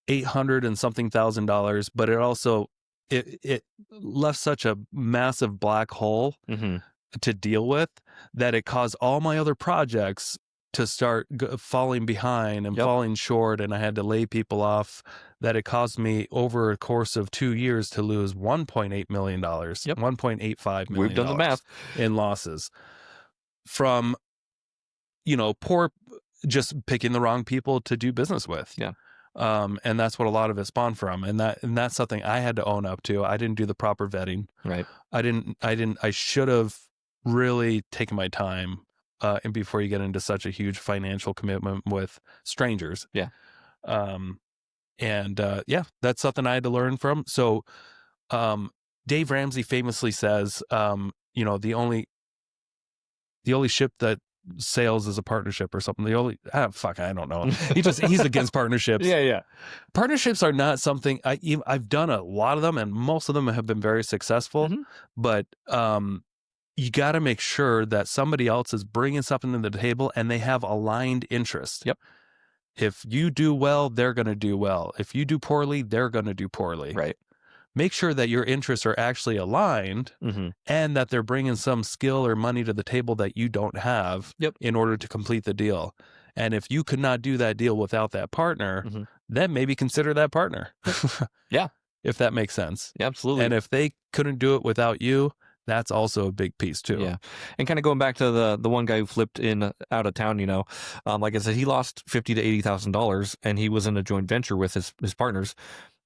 $800 and something thousand, but it also, it left such a massive black hole to deal with that it caused all my other projects to start falling behind and falling short. And I had to lay people off, that it caused me over a course of 2 years to lose $1.8 million, $1.85 million.
We've done the math.
In losses. From, just picking the wrong people to do business with. Yeah. And that's what a lot of it spawned from. And that's something I had to own up to. I didn't do the proper vetting. Right. I should have really taken my time, and before you get into such a huge financial commitment with strangers. Yeah. That's something I had to learn from. So, Dave Ramsey famously says, the only ship that sales is a partnership or something. I don't know. He's against partnerships. Yeah. Partnerships are not something I've done a lot of them, and most of them have been very successful, but, you got to make sure that somebody else is bringing something to the table and they have aligned interest. Yep. If you do well, they're going to do well. If you do poorly, they're going to do poorly. Right. Make sure that your interests are actually aligned, and that they're bringing some skill or money to the table that you don't have in order to complete the deal. And if you could not do that deal without that partner, then maybe consider that partner. Yeah. If that makes sense.
Yeah, absolutely.
And if they couldn't do it without you, that's also a big piece too.
Yeah. And kind of going back to the one guy who flipped out of town, like I said, he lost $50,000 to $80,000, and he was in a joint venture with his partners.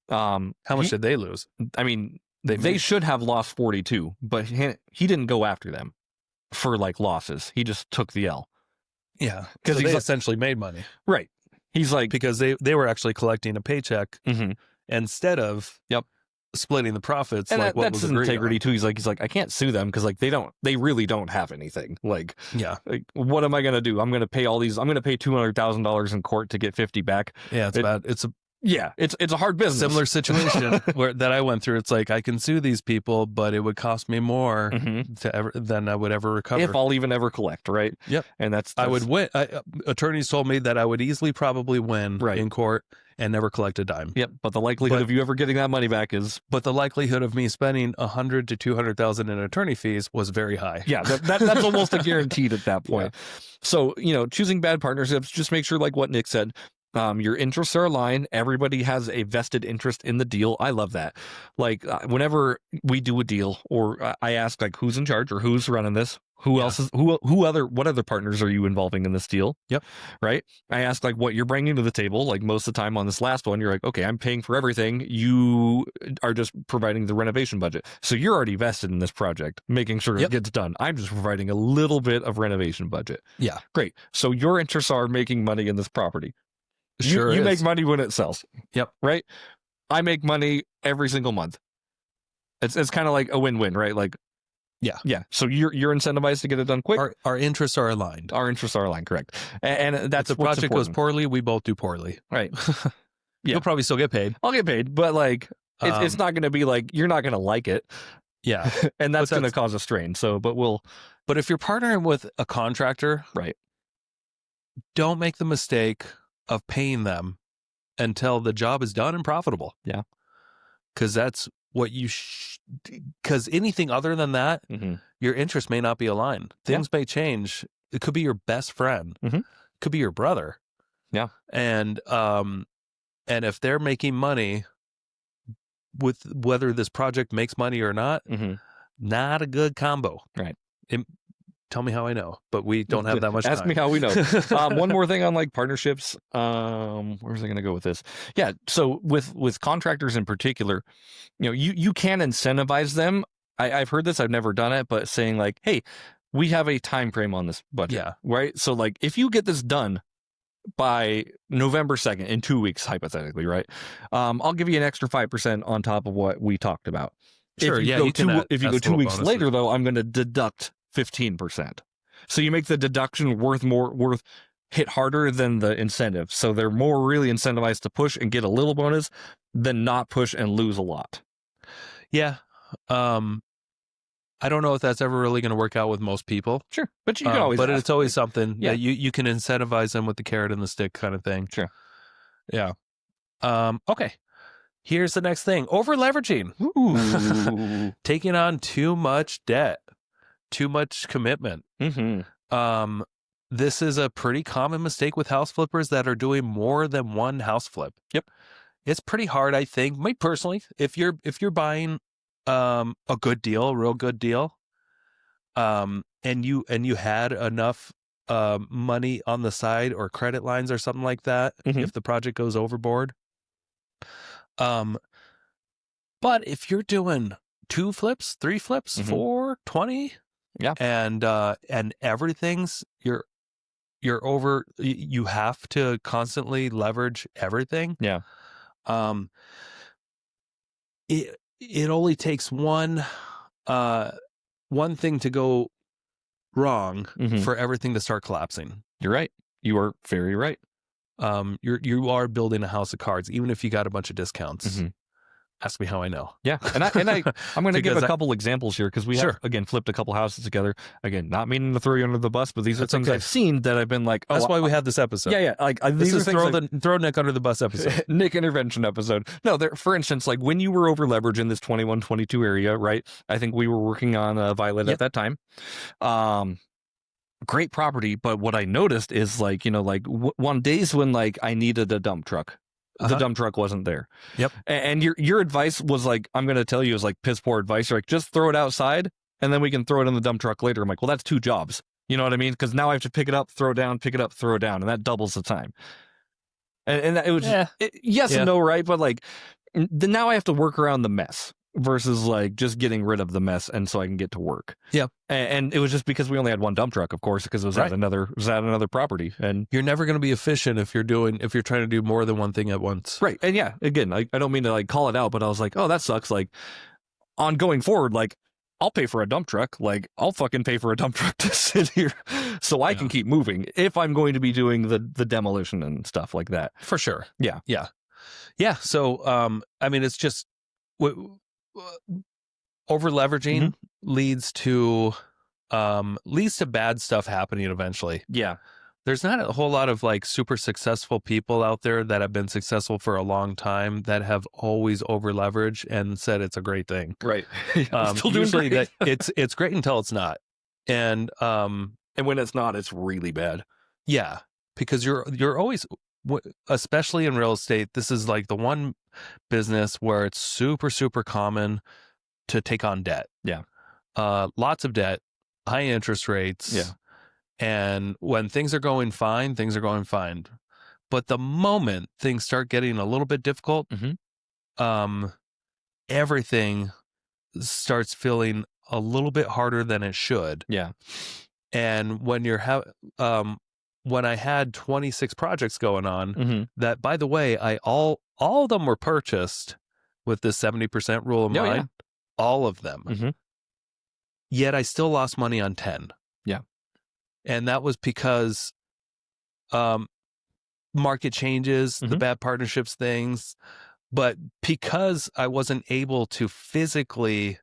How much did they lose?
I mean, they should have lost 42, but he didn't go after them for like losses. He just took the L.
Yeah. Because they essentially made money.
Right. He's like,
because they were actually collecting a paycheck instead of splitting the profits.
And
like what
that's
was
his integrity too. He's like, I can't sue them because like they really don't have anything. Like, like, what am I gonna do? I'm gonna pay $200,000 in court to get 50 back.
Yeah, it's bad. It's
a hard business.
Similar situation that I went through. It's like, I can sue these people, but it would cost me more than I would ever recover,
if I'll even ever collect. Right.
Yep.
And that's
I would win. Attorneys told me that I would easily probably win in court and never collect a dime.
Yep. But the likelihood of you ever getting that money back is.
But the likelihood of me spending $100,000 to $200,000 in attorney fees was very high.
Yeah, that's almost a guaranteed at that point. Yeah. So choosing bad partnerships, just make sure, like what Nick said, your interests are aligned. Everybody has a vested interest in the deal. I love that. Like whenever we do a deal, or I ask like who's in charge or who's running this, Who
Yeah.
else is what other partners are you involving in this deal?
Yep.
Right. I asked like what you're bringing to the table. Like most of the time on this last one, you're like, okay, I'm paying for everything. You are just providing the renovation budget. So you're already vested in this project, making sure
Yep.
it gets done. I'm just providing a little bit of renovation budget.
Yeah.
Great. So your interests are making money in this property.
Sure
You
is.
make money when it sells.
Yep.
Right. I make money every single month. It's kind of like a win-win, right? Like, yeah. So you're incentivized to get it done quick.
Our interests are aligned.
Our interests are aligned, correct? And that's
if the project goes poorly, we both do poorly.
Right.
You'll probably still get paid.
I'll get paid, but like it's not going to be like you're not going to like it.
Yeah,
and that's going to cause a strain. So,
but if you're partnering with a contractor,
right,
don't make the mistake of paying them until the job is done and profitable.
Yeah,
because that's what you. Because anything other than that, your interests may not be aligned. Things may change. It could be your best friend. It could be your brother.
Yeah,
and if they're making money with whether this project makes money or not, not a good combo.
Right.
Tell me how I know, but we don't have that much time.
Ask me how we know. One more thing on like partnerships. Where was I going to go with this? Yeah. So with contractors in particular, you can incentivize them. I've heard this. I've never done it, but saying like, hey, we have a time frame on this budget.
Yeah.
Right. So like if you get this done by November 2nd, in 2 weeks, hypothetically, right? I'll give you an extra 5% on top of what we talked about.
Sure.
If you go 2 weeks later, though, I'm going to deduct 15%. So you make the deduction worth hit harder than the incentive. So they're more really incentivized to push and get a little bonus than not push and lose a lot.
Yeah. I don't know if that's ever really going to work out with most people.
Sure. But you can always
but
ask.
it's always something
Yeah.
that you can incentivize them with the carrot and the stick kind of thing.
Sure.
Yeah. Okay. Here's the next thing. Over leveraging.
Ooh.
Taking on too much debt. Too much commitment. This is a pretty common mistake with house flippers that are doing more than one house flip.
Yep.
It's pretty hard, I think. Me personally, if you're buying a good deal, a real good deal, and you had enough money on the side or credit lines or something like that, if the project goes overboard. But if you're doing 2 flips, 3 flips, 4, 20,
yeah,
and everything's you're over, you have to constantly leverage everything.
Yeah.
It only takes one thing to go wrong for everything to start collapsing.
You're right. You are very right.
You are building a house of cards, even if you got a bunch of discounts. Ask me how I know.
Yeah, and I'm going to give a couple examples here because we have again flipped a couple houses together. Again, not meaning to throw you under the bus, but these are things I've seen that I've been like,
that's why we have this episode.
Yeah. Like
this is throw Nick under the bus episode.
Nick intervention episode. No, for instance, like when you were over leveraged in this 21-22 area, right? I think we were working on Violet at that time. Great property, but what I noticed is like one days when like I needed a dump truck. The dump truck wasn't there.
Yep.
And your advice was like, I'm going to tell you is like piss poor advice. You're like, just throw it outside and then we can throw it in the dump truck later. I'm like, well, that's 2 jobs. You know what I mean? Because now I have to pick it up, throw it down, pick it up, throw it down. And that doubles the time. And it was yes and no, right? But like now I have to work around the mess versus like just getting rid of the mess and so I can get to work.
Yeah.
And it was just because we only had one dump truck, of course, because it was at another property. And
you're never going to be efficient if you're trying to do more than one thing at once.
Right. And yeah, again, I don't mean to like call it out, but I was like, oh, that sucks. Like on going forward, like I'll pay for a dump truck. Like I'll fucking pay for a dump truck to sit here so I can keep moving if I'm going to be doing the demolition and stuff like that.
For sure.
Yeah.
Yeah. Yeah. So, I mean, it's just over leveraging leads to bad stuff happening eventually.
Yeah.
There's not a whole lot of like super successful people out there that have been successful for a long time that have always over leveraged and said it's a great thing.
Right.
Still doing usually great. It's great until it's not. And
when it's not, it's really bad.
Yeah. Because you're always, especially in real estate, this is like the one business where it's super, super common to take on debt.
Yeah.
Lots of debt. high interest rates.
Yeah.
And when things are going fine, things are going fine. But the moment things start getting a little bit difficult, everything starts feeling a little bit harder than it should.
Yeah.
And when when I had 26 projects going on, that, by the way, all of them were purchased with the 70% rule in mind. All of them. Yet I still lost money on 10.
Yeah.
And that was because market changes, the bad partnerships things. But because I wasn't able to physically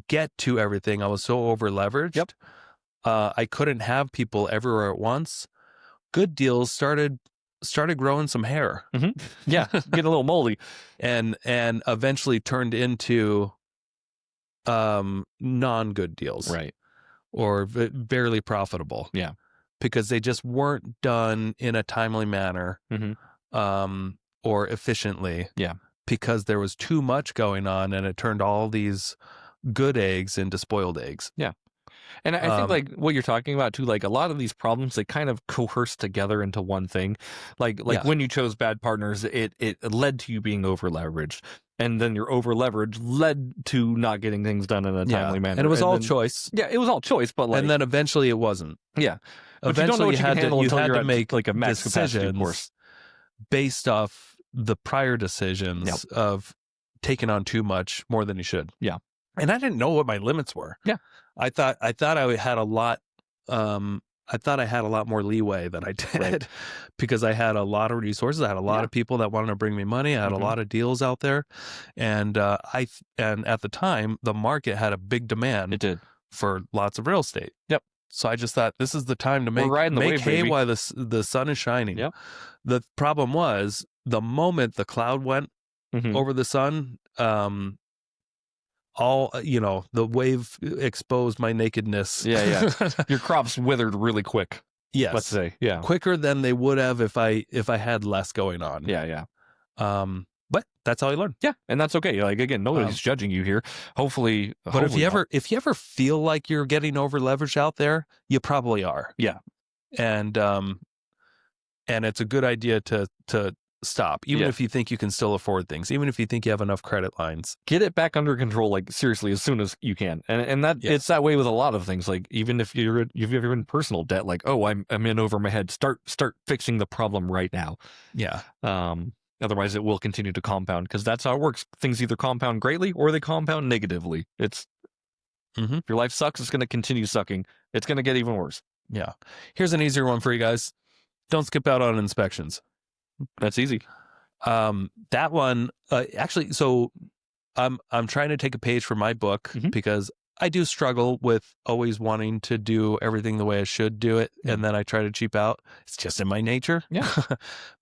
get to everything, I was so over leveraged. I couldn't have people everywhere at once. Good deals started growing some hair.
Yeah, get a little moldy,
and eventually turned into non-good deals,
right?
Or barely profitable.
Yeah,
because they just weren't done in a timely manner, or efficiently.
Yeah,
because there was too much going on, and it turned all these good eggs into spoiled eggs.
Yeah. And I think like what you're talking about too, like a lot of these problems, they kind of coerce together into one thing. Like when you chose bad partners, it led to you being over leveraged, and then your over leverage led to not getting things done in a timely manner.
And it was all choice.
Yeah, it was all choice, but like,
and then eventually it wasn't.
Yeah, but
eventually
you don't know what you can handle until
you had
you're
to
at,
make
like a max capacity, of course,
decisions based off the prior decisions of taking on too much more than you should.
Yeah.
And I didn't know what my limits were.
Yeah.
I thought I had a lot. I thought I had a lot more leeway than I did, because I had a lot of resources. I had a lot of people that wanted to bring me money. I had a lot of deals out there, and and at the time the market had a big demand.
It did,
for lots of real estate.
Yep.
So I just thought, this is the time to make
wave,
hay
baby.
while the sun is shining.
Yep.
The problem was, the moment the cloud went over the sun, the wave exposed my nakedness.
Yeah. Your crops withered really quick.
Yes.
Let's say, yeah,
quicker than they would have if I had less going on.
Yeah.
But that's how I learn.
Yeah, and that's okay. Like, again, nobody's judging you here. Hopefully,
but if you ever feel like you're getting over leveraged out there, you probably are.
Yeah,
and it's a good idea to stop, even if you think you can still afford things, even if you think you have enough credit lines.
Get it back under control, like, seriously, as soon as you can. And that it's that way with a lot of things. Like, even if you've ever been personal debt, like, oh, I'm in over my head. Start fixing the problem right now.
Yeah.
Otherwise, it will continue to compound, because that's how it works. Things either compound greatly or they compound negatively. It's if your life sucks, it's going to continue sucking. It's going to get even worse.
Yeah. Here's an easier one for you guys. Don't skip out on inspections.
That's easy.
That one, actually, so I'm trying to take a page from my book, because I do struggle with always wanting to do everything the way I should do it, and then I try to cheap out. It's just in my nature.
Yeah.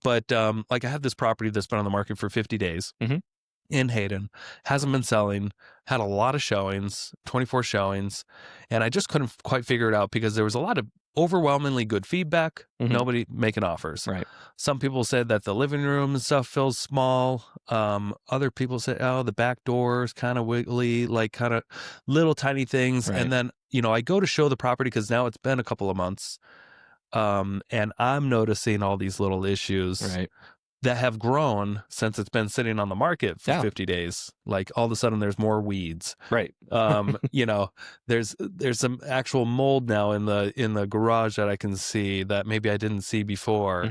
But like, I have this property that's been on the market for 50 days in Hayden, hasn't been selling, had a lot of showings, 24 showings, and I just couldn't quite figure it out, because there was a lot of overwhelmingly good feedback, nobody making offers.
Right.
Some people said that the living room and stuff feels small. Other people said, oh, the back door is kind of wiggly, like kind of little tiny things.
Right.
And then, I go to show the property, because now it's been a couple of months, and I'm noticing all these little issues that have grown since it's been sitting on the market for 50 days. Like, all of a sudden there's more weeds.
Right.
There's some actual mold now in the garage that I can see that maybe I didn't see before.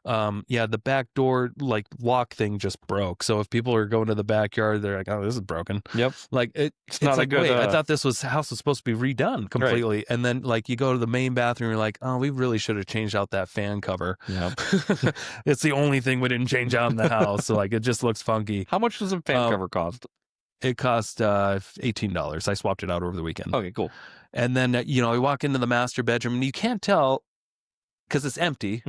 The back door, like, lock thing just broke. So if people are going to the backyard, they're like, oh, this is broken.
Yep.
Like, it's
not
like,
a good,
wait, I thought this house was supposed to be redone completely.
Right.
And then, like, you go to the main bathroom, you're like, oh, we really should have changed out that fan cover.
Yeah.
It's the only thing we didn't change out in the house. So, like, it just looks funky.
How much does a fan cover cost?
It cost $18. I swapped it out over the weekend.
Okay, cool.
And then, I walk into the master bedroom, and you can't tell, because it's empty.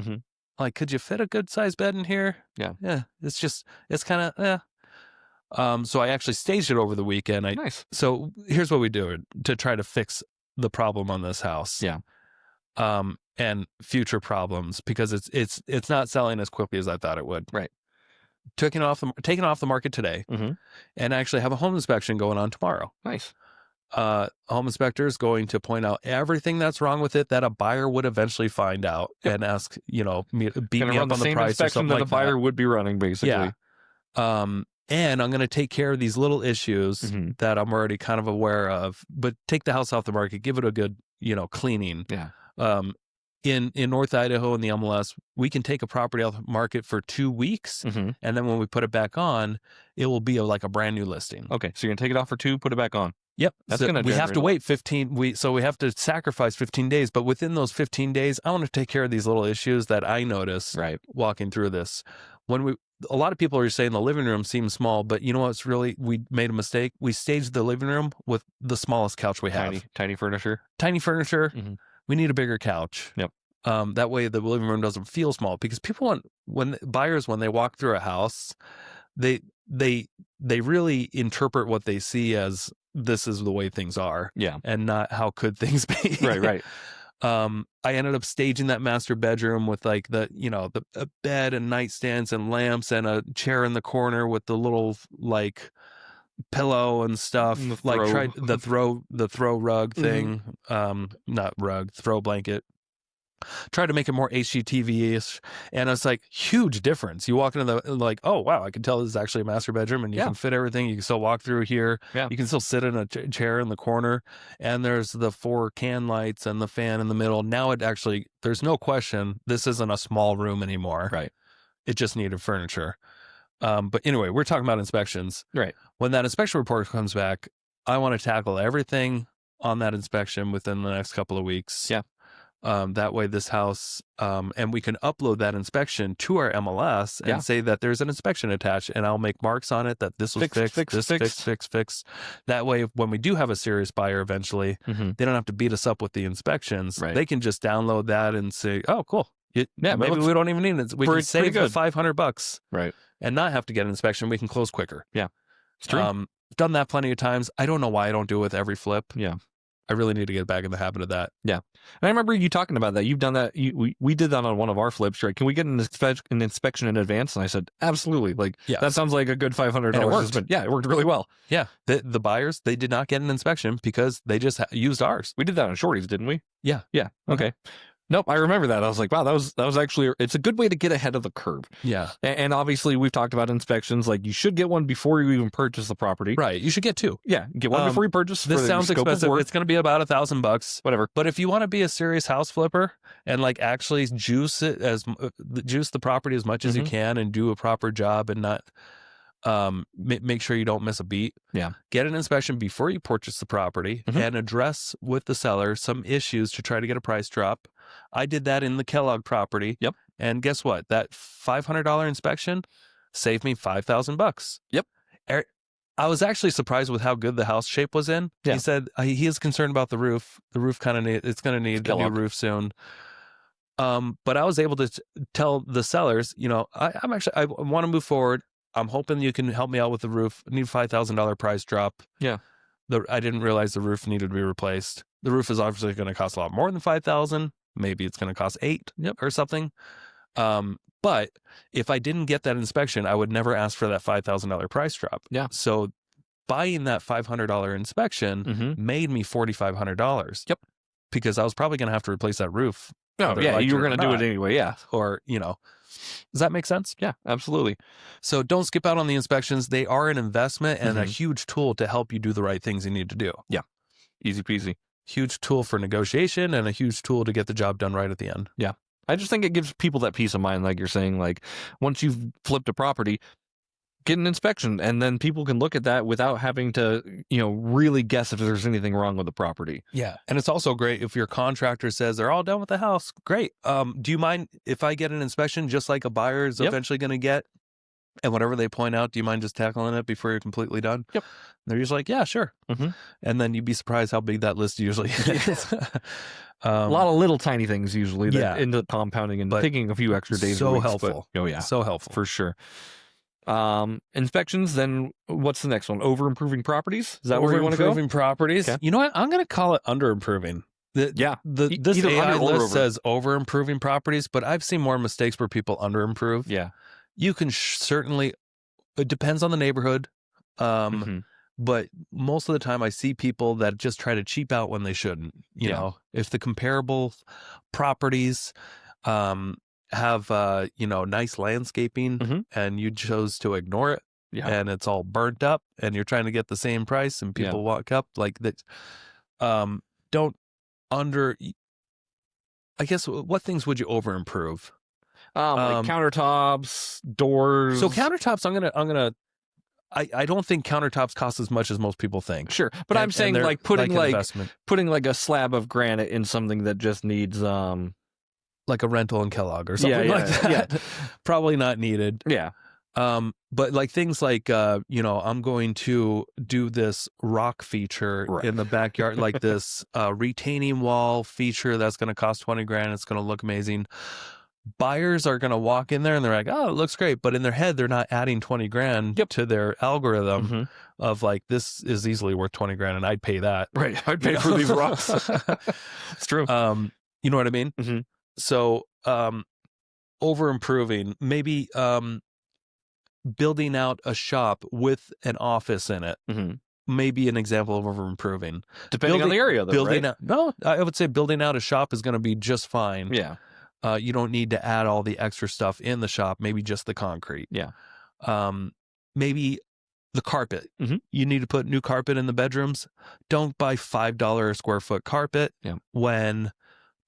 Like, could you fit a good sized bed in here?
Yeah.
Yeah. It's kind of, so I actually staged it over the weekend.
Nice.
So here's what we do to try to fix the problem on this house.
Yeah.
And future problems, because it's not selling as quickly as I thought it would.
Right.
Taking off the market today, and actually have a home inspection going on tomorrow.
Nice.
home inspector is going to point out everything that's wrong with it that a buyer would eventually find out and ask, beat me up on the price or something
that
like
a buyer
that.
would be running, basically.
Yeah. And I'm going to take care of these little issues that I'm already kind of aware of, but take the house off the market, give it a good, cleaning.
Yeah.
In North Idaho in the MLS, we can take a property off the market for 2 weeks, and then when we put it back on, it will be like a brand new listing.
Okay, so you're gonna take it off for 2, put it back on.
Yep,
that's
so
gonna.
We have to wait 15. So we have to sacrifice 15 days, but within those 15 days, I want to take care of these little issues that I notice walking through this. A lot of people are saying the living room seems small, but you know what's really, we made a mistake. We staged the living room with the smallest couch we have.
Tiny furniture.
Tiny furniture. We need a bigger couch.
Yep.
That way the living room doesn't feel small, because people when they walk through a house, they really interpret what they see as this is the way things are.
Yeah.
And not how could things be.
Right.
I ended up staging that master bedroom with like a bed and nightstands and lamps and a chair in the corner with the little like pillow and stuff. Tried the throw rug thing. Not rug, throw blanket. Tried to make it more HGTV-ish, and it's like huge difference. You walk into the oh wow, I can tell this is actually a master bedroom, and you can fit everything. You can still walk through here. Yeah. You can still sit in a chair in the corner, and there's the 4 can lights and the fan in the middle. Now there's no question this isn't a small room anymore.
Right.
It just needed furniture. But anyway, we're talking about inspections.
Right.
When that inspection report comes back, I want to tackle everything on that inspection within the next couple of weeks.
Yeah.
That way this house, and we can upload that inspection to our MLS and say that there's an inspection attached, and I'll make marks on it that this was fixed. That way, when we do have a serious buyer eventually, they don't have to beat us up with the inspections. Right. They can just download that and say, oh, cool. Maybe we don't even need it. We can save the $500.
Right.
And not have to get an inspection. We can close quicker.
Yeah. It's true.
Done that plenty of times. I don't know why I don't do it with every flip.
Yeah.
I really need to get back in the habit of that.
Yeah. And I remember you talking about that. You've done that. We did that on one of our flips, right? Can we get an inspection in advance? And I said, absolutely. That sounds like a good $500.
And it worked.
Yeah, it worked really well.
Yeah. The buyers, they did not get an inspection because they just used ours.
We did that on Shorties, didn't we?
Yeah.
Yeah. Okay. Nope, I remember that. I was like, wow, that was actually, it's a good way to get ahead of the curve.
Yeah.
And obviously we've talked about inspections. Like you should get one before you even purchase the property.
Right. You should get 2.
Yeah. Get one before you purchase.
This sounds expensive. It's going to be about $1,000.
Whatever.
But if you want to be a serious house flipper and actually juice the property as much as you can and do a proper job and not make sure you don't miss a beat.
Yeah.
Get an inspection before you purchase the property and address with the seller some issues to try to get a price drop. I did that in the Kellogg property.
Yep.
And guess what? That $500 inspection saved me $5,000.
Yep.
I was actually surprised with how good the house shape was in. Yeah. He said he is concerned about the roof. The roof it's going to need a new roof soon. But I was able to tell the sellers, I want to move forward. I'm hoping you can help me out with the roof. I need a $5,000 price drop.
Yeah.
I didn't realize the roof needed to be replaced. The roof is obviously going to cost a lot more than $5,000. Maybe it's going to cost $8,000 or something. But if I didn't get that inspection, I would never ask for that $5,000 price drop.
Yeah.
So buying that $500 inspection made me $4,500.
Yep.
Because I was probably going to have to replace that roof.
Oh, yeah. You were going to do it anyway. Yeah.
Or, does that make sense?
Yeah, absolutely.
So don't skip out on the inspections. They are an investment and a huge tool to help you do the right things you need to do.
Yeah. Easy peasy.
Huge tool for negotiation and a huge tool to get the job done right at the end.
Yeah. I just think it gives people that peace of mind, like you're saying, once you've flipped a property, get an inspection, and then people can look at that without having to, really guess if there's anything wrong with the property.
Yeah. And it's also great if your contractor says they're all done with the house. Great. Do you mind if I get an inspection just like a buyer is eventually going to get? And whatever they point out, do you mind just tackling it before you're completely done?
Yep.
They're usually like, yeah, sure. And then you'd be surprised how big that list usually is.
A lot of little tiny things usually that end up compounding and taking a few extra days.
So helpful.
Oh, yeah.
So helpful.
For sure. Inspections, then what's the next one? Over improving properties? Is that where you want to go?
Over improving properties. Okay. You know what? I'm going to call it under improving. This AI list says over improving properties, but I've seen more mistakes where people under improve.
Yeah.
You can certainly, it depends on the neighborhood. But most of the time I see people that just try to cheap out when they shouldn't. You know, if the comparable properties have nice landscaping and you chose to ignore it and it's all burnt up and you're trying to get the same price and people walk up like that, don't under I guess what things would you over improve?
Like countertops, doors.
So countertops, I don't think countertops cost as much as most people think.
Sure, but I'm saying like putting like a slab of granite in something that just needs
like a rental in Kellogg or something like that. Yeah. Probably not needed.
Yeah.
But like things like I'm going to do this rock feature in the backyard, like this retaining wall feature that's going to cost 20 grand. It's going to look amazing. Buyers are going to walk in there and they're like, oh, it looks great. But in their head, they're not adding 20 grand to their algorithm of like, this is easily worth 20 grand and I'd pay that.
Right. I'd pay for these rocks. It's true.
You know what I mean? So over improving, maybe building out a shop with an office in it. May be an example of over improving.
Depending on the area, though,
no, I would say building out a shop is going to be just fine.
Yeah.
You don't need to add all the extra stuff in the shop, maybe just the concrete.
Yeah.
Maybe the carpet. You need to put new carpet in the bedrooms. Don't buy $5 a square foot carpet when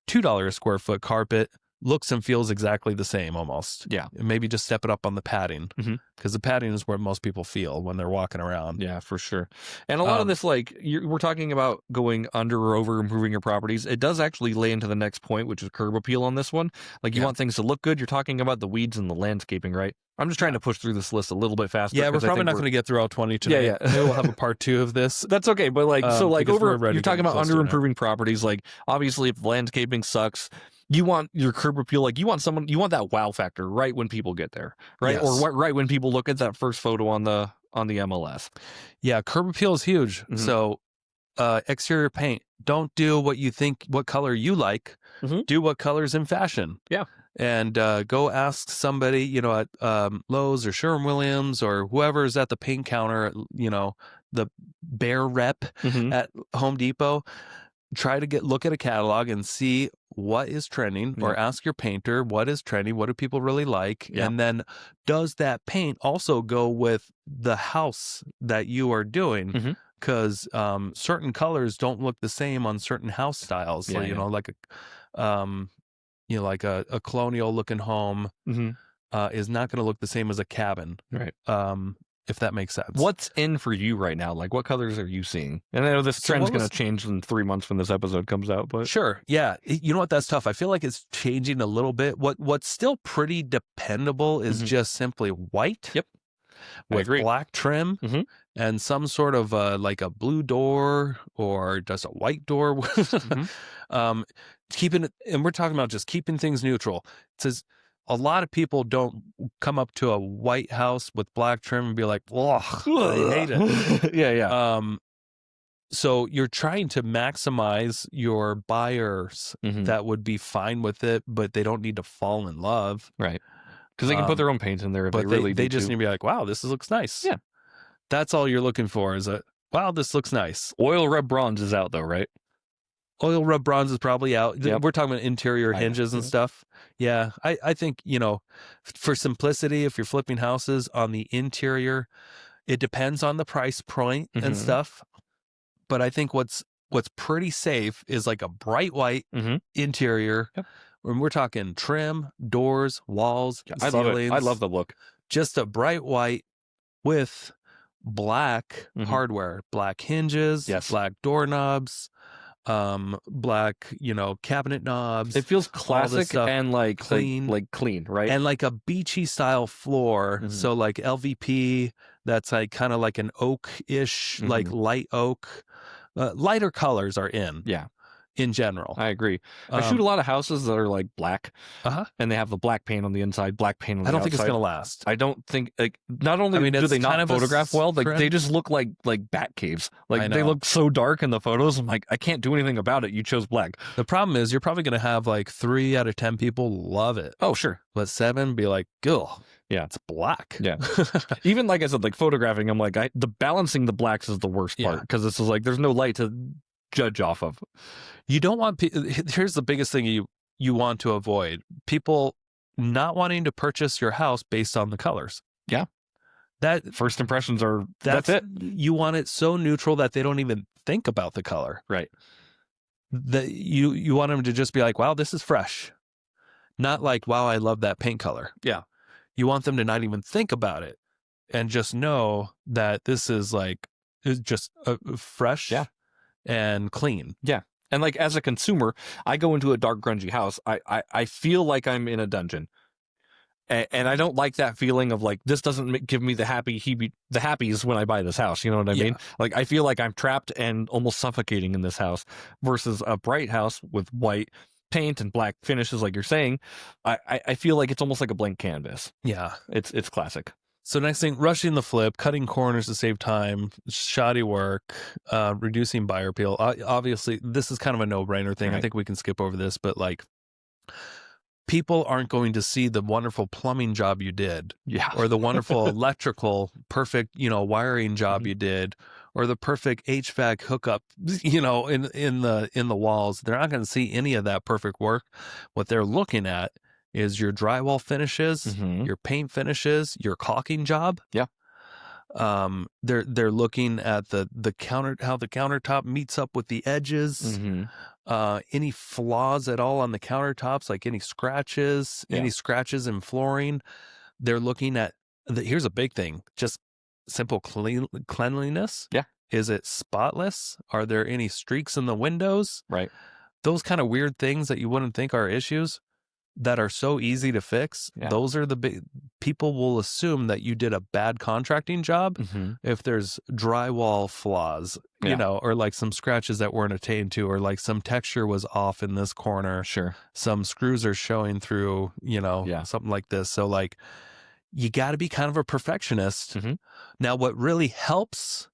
$2 a square foot carpet looks and feels exactly the same almost.
Yeah.
Maybe just step it up on the padding because the padding is where most people feel when they're walking around.
Yeah, for sure. And a lot of this, like we're talking about going under or over improving your properties. It does actually lay into the next point, which is curb appeal on this one. Like you want things to look good. You're talking about the weeds and the landscaping, right? I'm just trying to push through this list a little bit faster.
Yeah, we're probably not going to get through all 20 today.
Yeah.
Maybe we'll have a part 2 of this.
That's okay. But like, so like you're talking about under improving
it.
properties. Like obviously if landscaping sucks, you want your curb appeal, like you want that wow factor right when people get there, right?
Yes.
Or right when people look at that first photo on the MLS.
Yeah, curb appeal is huge. So exterior paint, don't do what color you like. Do what color's in fashion.
Yeah.
And go ask somebody, at Lowe's or Sherwin-Williams or whoever's at the paint counter, the Bear rep at Home Depot. Try to look at a catalog and see what is trending, or ask your painter what is trending, what do people really like, and then does that paint also go with the house that you are doing? Because certain colors don't look the same on certain house styles. So, like a colonial looking home is not going to look the same as a cabin,
right?
If that makes sense.
What's in for you right now? Like, what colors are you seeing? And I know this trend's going to change in 3 months when this episode comes out, but
sure, yeah. You know what? That's tough. I feel like it's changing a little bit. What's still pretty dependable is just simply white.
Yep.
With black trim and some sort of like a blue door or just a white door. Keeping it, and we're talking about just keeping things neutral. It says a lot of people don't come up to a white house with black trim and be like, "Ugh, I hate it."
Yeah.
So you're trying to maximize your buyers that would be fine with it, but they don't need to fall in love,
right? Because they can put their own paint in there if
but
they
just need to be like, wow, this looks nice.
Yeah.
That's all you're looking for is wow, this looks nice.
Oil rub bronze is out though, right?
Oil rub bronze is probably out.
Yep.
We're talking about interior hinges and stuff. Yeah. I think, for simplicity, if you're flipping houses on the interior, it depends on the price point and stuff. But I think what's pretty safe is like a bright white interior.
Yep.
When we're talking trim, doors, walls, ceilings.
I love the look.
Just a bright white with black hardware, black hinges, black doorknobs, black, cabinet knobs.
It feels classic and like
clean,
like clean, right?
And like a beachy style floor. So like LVP, that's like kind of like an oak-ish, like light oak. Lighter colors are in.
Yeah.
In general.
I agree. I shoot a lot of houses that are like black, and they have the black paint on the inside, black paint on the outside.
I don't think it's going to last.
I don't think, like, not only do they not photograph well, like they just look like bat caves. Like they look so dark in the photos. I'm like, I can't do anything about it. You chose black.
The problem is you're probably going to have like 3 out of 10 people love it.
Oh, sure.
But 7 be like, ugh.
Yeah.
It's black.
Yeah. Even like I said, like photographing, I'm like, the balancing the blacks is the worst part because this is like there's no light to judge off of.
You don't want here's the biggest thing you want to avoid: people not wanting to purchase your house based on the colors.
Yeah.
That
first impressions are that's it.
You want it so neutral that they don't even think about the color.
Right.
That you want them to just be like, wow, this is fresh. Not like, wow, I love that paint color.
Yeah.
You want them to not even think about it and just know that this is like just fresh and clean.
Yeah. And like as a consumer, I go into a dark, grungy house. I feel like I'm in a dungeon. And I don't like that feeling of like, this doesn't give me the happies when I buy this house. You know what I mean? Like, I feel like I'm trapped and almost suffocating in this house versus a bright house with white paint and black finishes, like you're saying. I feel like it's almost like a blank canvas.
Yeah.
It's classic.
So next thing, rushing the flip, cutting corners to save time, shoddy work, reducing buyer appeal. Obviously, this is kind of a no-brainer thing. Right. I think we can skip over this, but like, people aren't going to see the wonderful plumbing job you did, or the wonderful electrical, perfect, wiring job you did, or the perfect HVAC hookup, in the walls. They're not going to see any of that perfect work. What they're looking at is your drywall finishes, your paint finishes, your caulking job.
Yeah.
They're looking at how the countertop meets up with the edges. Any flaws at all on the countertops, like any scratches in flooring. They're looking at here's a big thing, just simple cleanliness.
Yeah.
Is it spotless? Are there any streaks in the windows?
Right.
Those kind of weird things that you wouldn't think are issues that are so easy to fix.
Yeah.
Those are the big, people will assume that you did a bad contracting job if there's drywall flaws, or like some scratches that weren't attained to, or like some texture was off in this corner.
Sure.
Some screws are showing through, something like this. So like, you got to be kind of a perfectionist. Now, what really helps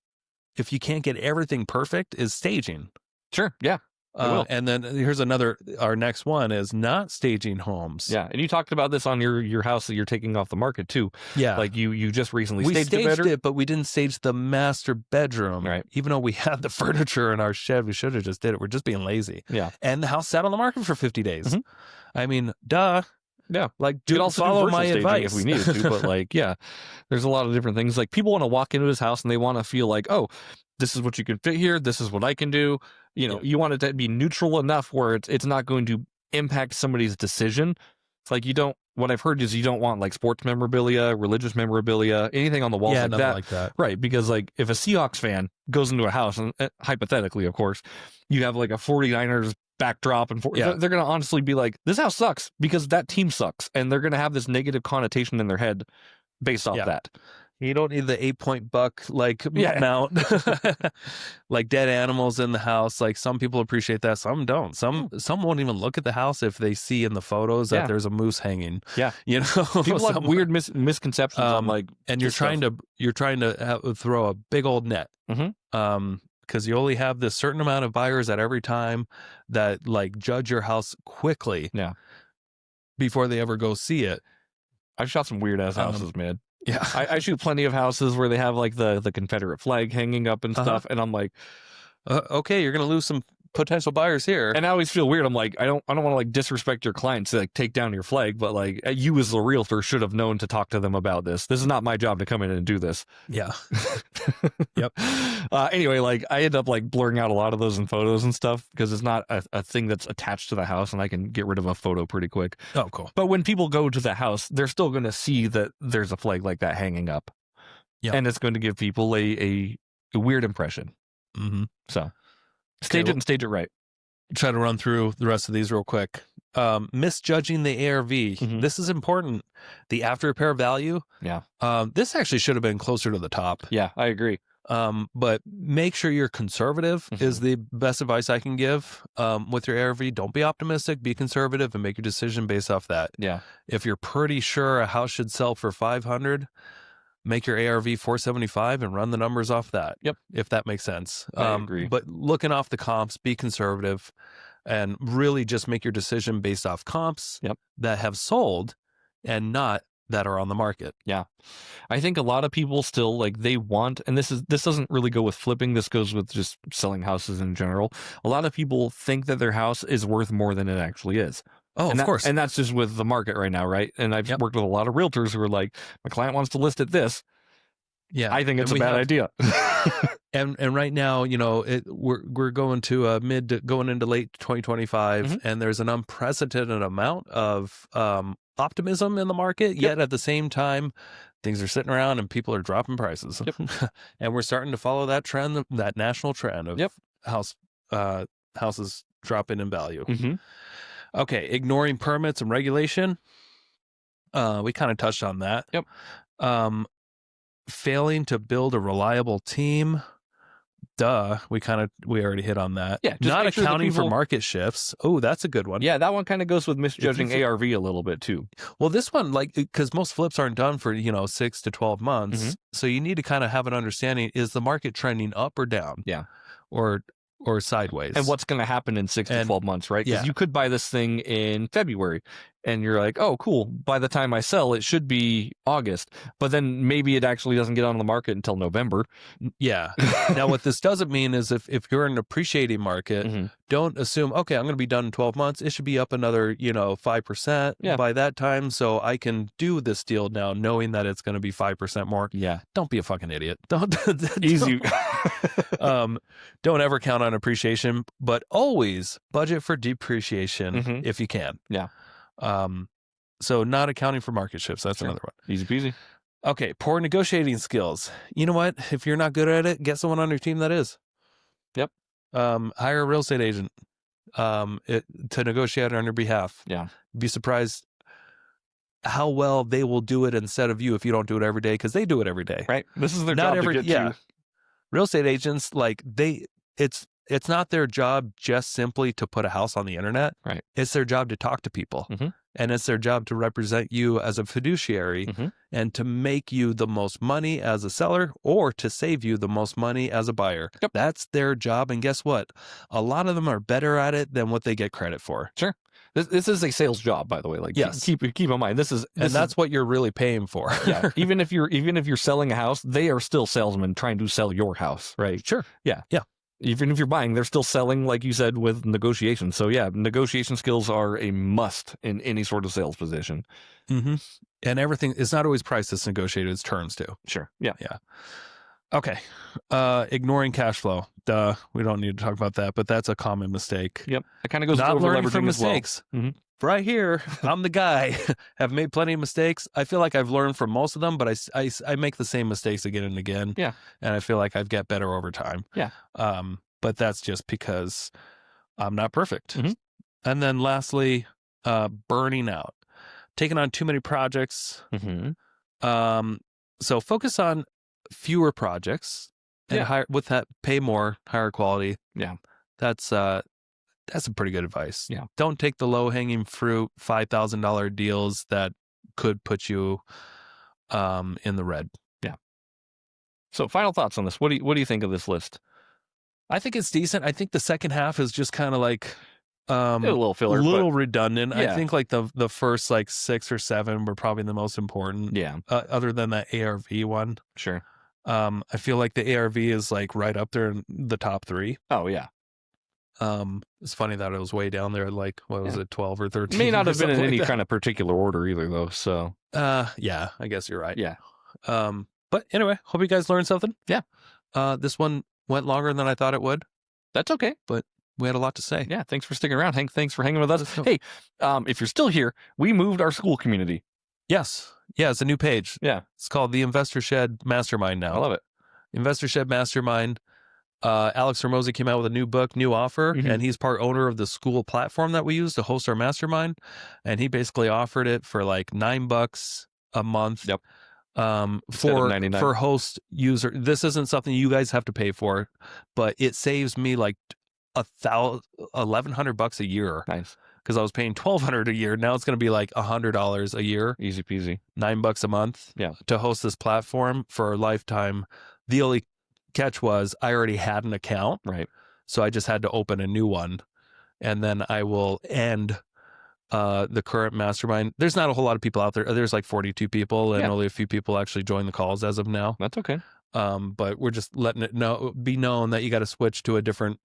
if you can't get everything perfect is staging.
Sure. Yeah.
And then here's our next one is not staging homes.
Yeah. And you talked about this on your house that you're taking off the market too.
Yeah.
Like you just recently
staged it, but we didn't stage the master bedroom.
Right.
Even though we had the furniture in our shed, we should have just did it. We're just being lazy.
Yeah.
And the house sat on the market for 50 days. I mean, duh.
Yeah.
Like, follow my advice
if we needed to, but like, yeah, there's a lot of different things. Like, people want to walk into his house and they want to feel like, oh, this is what you can fit here. This is what I can do. You want it to be neutral enough where it's not going to impact somebody's decision. It's like, what I've heard is you don't want like sports memorabilia, religious memorabilia, anything on the walls
like that.
Right. Because like if a Seahawks fan goes into a house, and hypothetically, of course, you have like a 49ers backdrop and they're going to honestly be like, this house sucks because that team sucks. And they're going to have this negative connotation in their head based off that.
You don't need the 8-point buck mount, like dead animals in the house. Like, some people appreciate that, some don't. Some won't even look at the house if they see in the photos that there's a moose hanging.
Yeah, people have weird misconceptions on like,
and you're trying to throw a big old net. Because you only have this certain amount of buyers at every time that like judge your house quickly.
Yeah,
before they ever go see it.
I've shot some weird ass houses, man.
Yeah,
I shoot plenty of houses where they have like the Confederate flag hanging up and stuff, and I'm like,
okay, you're gonna lose some potential buyers here.
And I always feel weird. I'm like, I don't want to like disrespect your clients to like take down your flag, but like you as the realtor should have known to talk to them about this. This is not my job to come in and do this.
Yeah. Yep.
Anyway, like I end up like blurring out a lot of those in photos and stuff because it's not a thing that's attached to the house, and I can get rid of a photo pretty quick.
Oh, cool.
But when people go to the house, they're still going to see that there's a flag like that hanging up. Yeah. And it's going to give people a weird impression. So stage it and stage it right.
Try to run through the rest of these real quick. Misjudging the ARV. This is important. The after repair value.
Yeah.
This actually should have been closer to the top.
Yeah, I agree.
But make sure you're conservative is the best advice I can give with your ARV. Don't be optimistic, be conservative, and make your decision based off that.
Yeah.
If you're pretty sure a house should sell for 500, make your ARV 475 and run the numbers off that.
Yep.
If that makes sense.
I agree.
But looking off the comps, be conservative and really just make your decision based off comps that have sold and not that are on the market.
Yeah. I think a lot of people still like they want, and this doesn't really go with flipping. This goes with just selling houses in general. A lot of people think that their house is worth more than it actually is.
Oh,
And
of course.
And that's just with the market right now, right? And I've worked with a lot of realtors who are like, my client wants to list at this.
Yeah.
I think it's a bad idea.
And right now, we're going to going into late 2025, and there's an unprecedented amount of optimism in the market. Yet at the same time, things are sitting around and people are dropping prices. And we're starting to follow that trend, that national trend of houses dropping in value. Okay, ignoring permits and regulation. We kind of touched on that. Failing to build a reliable team. We already hit on that.
Yeah,
not accounting for market shifts. Oh, that's a good one.
Yeah, that one kind of goes with misjudging ARV a little bit too.
Well, this one, because most flips aren't done for 6 to 12 months, so you need to kind of have an understanding: is the market trending up or down?
Yeah,
or sideways.
And what's going to happen in 6 to 12 months, right? Because you could buy this thing in February and you're like, oh, cool. By the time I sell, it should be August. But then maybe it actually doesn't get on the market until November.
Yeah. Now, what this doesn't mean is if you're in an appreciating market, don't assume, okay, I'm going to be done in 12 months. It should be up another, 5% by that time. So I can do this deal now knowing that it's going to be 5% more.
Yeah.
Don't be a fucking idiot. Don't
easy.
Don't ever count on appreciation, but always budget for depreciation if you can.
Yeah.
So not accounting for market shifts. That's another one.
Easy peasy.
Okay. Poor negotiating skills. You know what? If you're not good at it, get someone on your team that is.
Yep.
Hire a real estate agent to negotiate on your behalf.
Yeah.
Be surprised how well they will do it instead of you if you don't do it every day, because they do it every day.
Right. This is their job to get to.
Real estate agents, it's not their job just simply to put a house on the internet.
Right.
It's their job to talk to people. And it's their job to represent you as a fiduciary and to make you the most money as a seller or to save you the most money as a buyer.
Yep.
That's their job. And guess what? A lot of them are better at it than what they get credit for.
Sure. This is a sales job, by the way. Like,
yes.
Keep in mind,
that's what you're really paying for.
Yeah. Even if you're selling a house, they are still salesmen trying to sell your house, right?
Sure.
Yeah.
Yeah.
Even if you're buying, they're still selling, like you said, with negotiation. So yeah, negotiation skills are a must in any sort of sales position.
And everything, it's not always price that's negotiated, it's terms too.
Sure. Yeah.
Yeah. Okay. Ignoring cash flow. Duh. We don't need to talk about that, but that's a common mistake.
Yep. It kind of goes
not
with
learning from
as well.
mistakes. Right here, I'm the guy. Have made plenty of mistakes. I feel like I've learned from most of them, but I make the same mistakes again and again.
Yeah.
And I feel like I've got better over time.
Yeah.
But that's just because I'm not perfect. And then lastly, burning out, taking on too many projects. So focus on fewer projects and with that, pay more, higher quality.
Yeah.
That's a pretty good advice.
Yeah.
Don't take the low-hanging fruit $5,000 deals that could put you in the red.
Yeah. So final thoughts on this. What do you think of this list?
I think it's decent. I think the second half is just kind of like
a little filler,
a little redundant.
Yeah.
I think like the first like 6 or 7 were probably the most important.
Yeah.
Other than that ARV one.
Sure.
I feel like the ARV is like right up there in the top 3.
Oh yeah.
It's funny that it was way down there, like what was it, 12 or 13?
May not have been in any kind of particular order either, though. So,
yeah, I guess you're right.
Yeah.
But anyway, hope you guys learned something.
Yeah.
This one went longer than I thought it would.
That's okay.
But we had a lot to say.
Yeah. Thanks for sticking around, Hank. Thanks for hanging with us. Hey, if you're still here, we moved our school community.
Yes. Yeah, it's a new page.
Yeah.
It's called the Investor Shed Mastermind now.
I love it.
Investor Shed Mastermind. Alex Hormozy came out with a new book, new offer, and he's part owner of the school platform that we use to host our mastermind. And he basically offered it for like $9 a month.
Yep.
For host user. This isn't something you guys have to pay for, but it saves me like $1,100 a year.
Nice.
Because I was paying $1,200 a year. Now it's going to be like $100 a year.
Easy peasy.
$9 a month.
Yeah. To
host this platform for a lifetime. The only catch was I already had an account.
Right.
So I just had to open a new one. And then I will end the current mastermind. There's not a whole lot of people out there. There's like 42 people, and only a few people actually join the calls as of now.
That's okay.
But we're just letting it be known that you got to switch to a different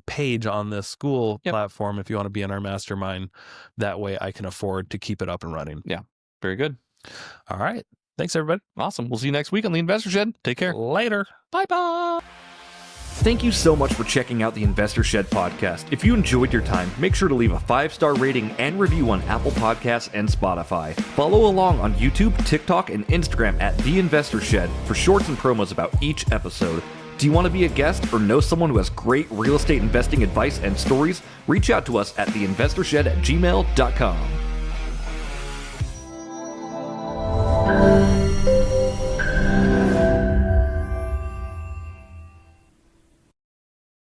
page on this school platform if you want to be in our mastermind. That way I can afford to keep it up and running.
Yeah. Very good.
All right. Thanks, everybody.
Awesome. We'll see you next week on the Investor Shed. Take care.
Later.
Bye-bye. Thank you so much for checking out the Investor Shed podcast. If you enjoyed your time, make sure to leave a 5-star rating and review on Apple Podcasts and Spotify. Follow along on YouTube, TikTok, and Instagram at The Investor Shed for shorts and promos about each episode. Do you want to be a guest or know someone who has great real estate investing advice and stories? Reach out to us at theinvestorshed@gmail.com.